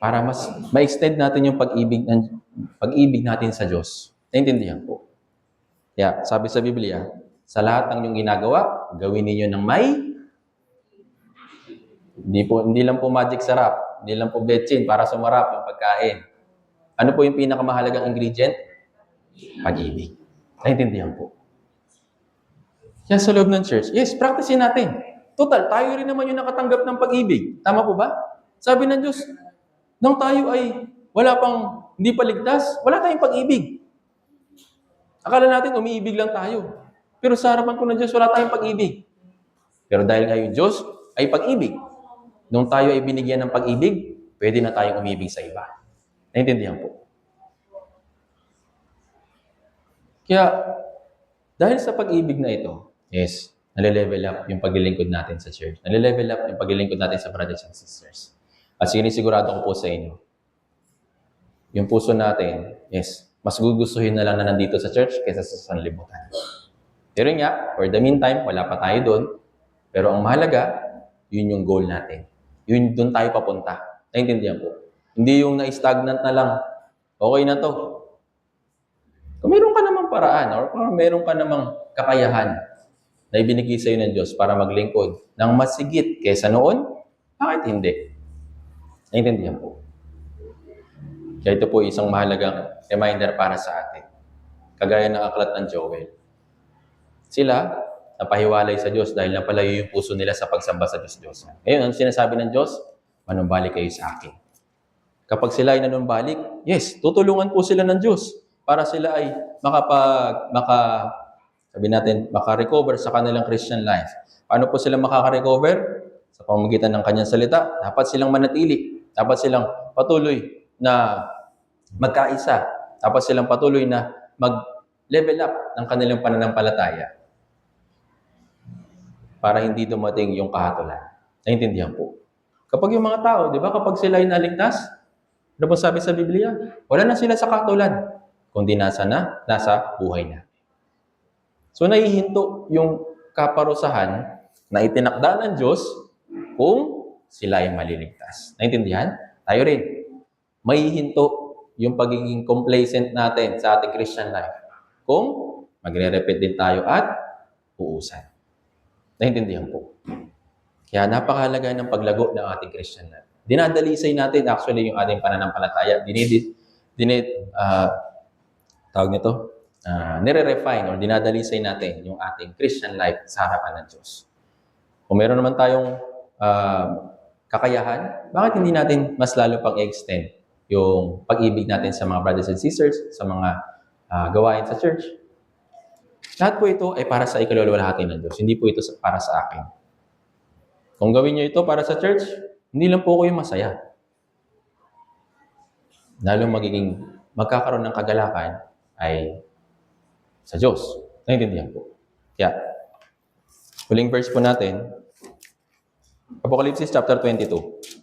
para mas ma-extend natin yung pag-ibig natin sa Diyos. Naintindihan po. Kaya sabi sa Biblia, sa lahat ng inyong ginagawa, gawin niyo ng may hindi lang po magic sarap, hindi lang po betchin para sumarap yung pagkain. Ano po yung pinakamahalagang ingredient? Pag-ibig. Naintindihan po. Kaya sa loob ng church, yes, practicein natin. Total, tayo rin naman yung nakatanggap ng pag-ibig. Tama po ba? Sabi ng Diyos, nung tayo ay hindi pa ligtas, wala tayong pag-ibig. Akala natin umiibig lang tayo. Pero sa harapan po ng Diyos, wala tayong pag-ibig. Pero dahil nga yung Diyos ay pag-ibig, nung tayo ay binigyan ng pag-ibig, pwede na tayong umibig sa iba. Naintindihan po. Kaya, dahil sa pag-ibig na ito, yes, nale-level up yung paglilingkod natin sa church. Nale-level up yung paglilingkod natin sa brothers and sisters. At sinisigurado ko po sa inyo, yung puso natin, yes, mas gugustuhin na lang na nandito sa church kaysa sa sanlibutan. Pero nga, for the meantime, wala pa tayo doon. Pero ang mahalaga, yun yung goal natin. Yun doon tayo papunta. Naintindihan po. Hindi yung na-stagnant na lang. Okay na to. Kung meron ka namang paraan or kung meron ka namang kakayahan na ibinigay sa iyo ng Diyos para maglingkod ng masigit kaysa noon, bakit hindi? Naintindihan po. Kaya ito po isang mahalagang reminder para sa atin. Kagaya ng aklat ng Joel. Sila, napahiwalay sa Diyos dahil napalayo yung puso nila sa pagsamba sa Diyos. Ngayon, ang sinasabi ng Diyos, manumbalik kayo sa akin. Kapag sila ay nanumbalik, yes, tutulungan po sila ng Diyos para sila ay maka-recover sa kanilang Christian life. Paano po sila makaka-recover? Sa pamamagitan ng kanyang salita, dapat silang manatili. Dapat silang patuloy na magkaisa. Dapat silang patuloy na mag-level up ng kanilang pananampalataya para hindi dumating yung kahatulan. Naintindihan po. Kapag yung mga tao, di ba, kapag sila ay naligtas, ano po sabi sa Biblia? Wala na sila sa kahatulan, kundi nasa buhay na. So, naihinto yung kaparusahan na itinakda ng Diyos kung sila ay maliligtas. Naintindihan? Tayo rin. Maihinto yung pagiging complacent natin sa ating Christian life. Kung magre-repeat din tayo at uusan. Naintindihan po. Kaya napakahalaga ng paglago ng ating Christian life. Dinadalisay natin actually yung ating pananampalataya. Tawag nito, nire-refine or dinadalisay natin yung ating Christian life sa harapan ng Diyos. Kung meron naman tayong kakayahan, bakit hindi natin mas lalo pang extend yung pag-ibig natin sa mga brothers and sisters, sa mga gawain sa church? Lahat po ito ay para sa ikaluluwalhati ng Diyos. Hindi po ito para sa akin. Kung gawin niyo ito para sa church, hindi lang po kayo masaya. Lalong magkakaroon ng kagalakan ay sa Diyos. Naintindihan po. Kaya, huling verse po natin, Apocalypse chapter 22.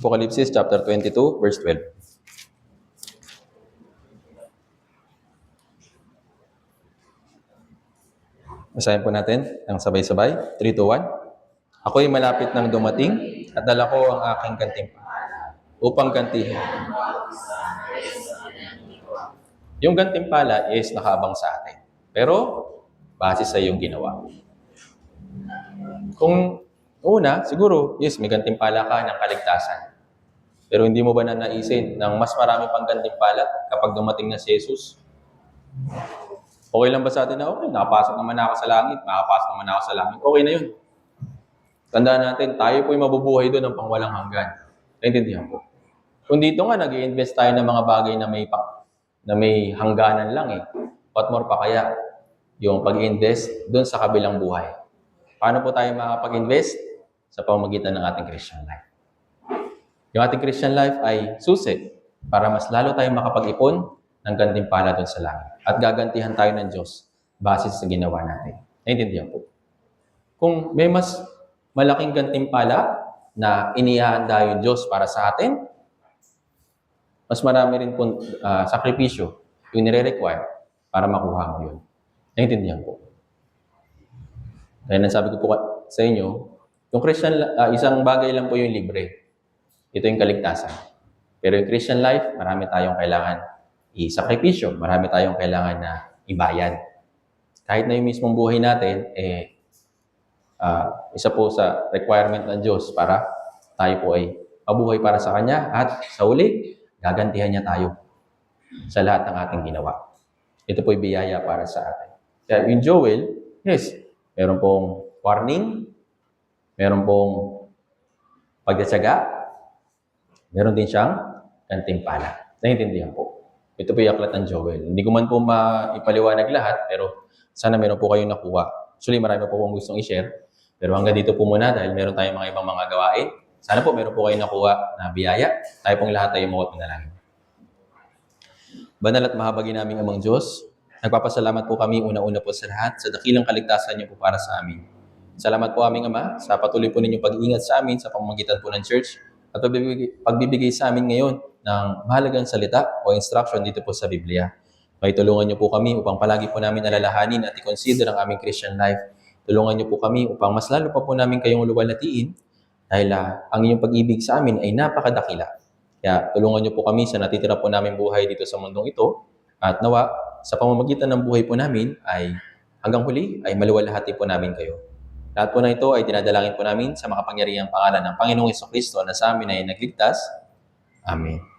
Apocalypse chapter 22, verse 12. Basahin po natin ang sabay-sabay. 3, 2, 1. Ako'y malapit nang dumating at dala ko ang aking gantimpala upang gantihin. Yung gantimpala is nakaabang sa atin. Pero, base sa iyong ginawa. Kung una, siguro, yes, may gantimpala ka ng kaligtasan. Pero hindi mo ba nanaisin ng mas marami pang gantimpala kapag dumating na si Jesus? Okay lang ba sa atin na okay, nakapasok naman ako sa langit, makapasok naman ako sa langit, okay na yun. Tandaan natin, tayo po'y mabubuhay doon ng pangwalang hanggan. Naintindihan po. Kung dito nga, nag-i-invest tayo ng mga bagay na may hangganan lang eh. What more pa kaya yung pag-invest doon sa kabilang buhay? Paano po tayo makapag-invest? Sa pamamagitan ng ating Christian life. Yung ating Christian life ay susi para mas lalo tayong makapag-ipon ng gantimpala doon sa langit. At gagantihan tayo ng Diyos base sa ginawa natin. Naintindihan po. Kung may mas malaking gantimpala na inihahanda yung Diyos para sa atin, mas marami rin po sakripisyo yung nire-require para makuha mo yun. Naintindihan po. Kaya nasabi ko po sa inyo, yung Christian, isang bagay lang po yung libre. Ito yung kaligtasan. Pero yung Christian life, marami tayong kailangan i-sakripisyo, marami tayong kailangan na ibayad. Kahit na yung mismong buhay natin, isa po sa requirement ng Diyos para tayo po ay mabuhay para sa Kanya at sa uli, gagantihan niya tayo sa lahat ng ating ginawa. Ito po ay biyaya para sa atin. Kaya yung Joel, yes, meron pong warning, meron pong pagdasyaga, meron din siyang gantimpala. Naintindihan po. Ito po yung aklat ng Joel. Hindi ko man po maipaliwanag lahat, pero sana meron po kayong nakuha. Actually, marami po akong gustong i-share. Pero hanggang dito po muna dahil meron tayong mga ibang mga gawain. Sana po meron po kayong nakuha na biyaya. Tayo pong lahat ay umuot manalangin. Banal at mahabagin naming Amang Diyos, nagpapasalamat po kami una-una po sa lahat sa dakilang kaligtasan niyo po para sa amin. Salamat po aming Ama sa patuloy po ninyong pag-iingat sa amin sa pamamagitan po ng church at pagbibigay sa amin ngayon ng mahalagang salita o instruction dito po sa Biblia. May tulungan niyo po kami upang palagi po namin alalahanin at i-consider ang aming Christian life. Tulungan niyo po kami upang mas lalo pa po namin kayong luwalhatiin dahil ang inyong pag-ibig sa amin ay napakadakila. Kaya tulungan niyo po kami sa natitira po namin buhay dito sa mundong ito at nawa sa pamamagitan ng buhay po namin ay hanggang huli ay maluwalhati po namin kayo. Lahat po na ito ay dinadalangin po namin sa makapangyarihang pangalan ng Panginoong Hesukristo na sa amin ay nagligtas. Amen.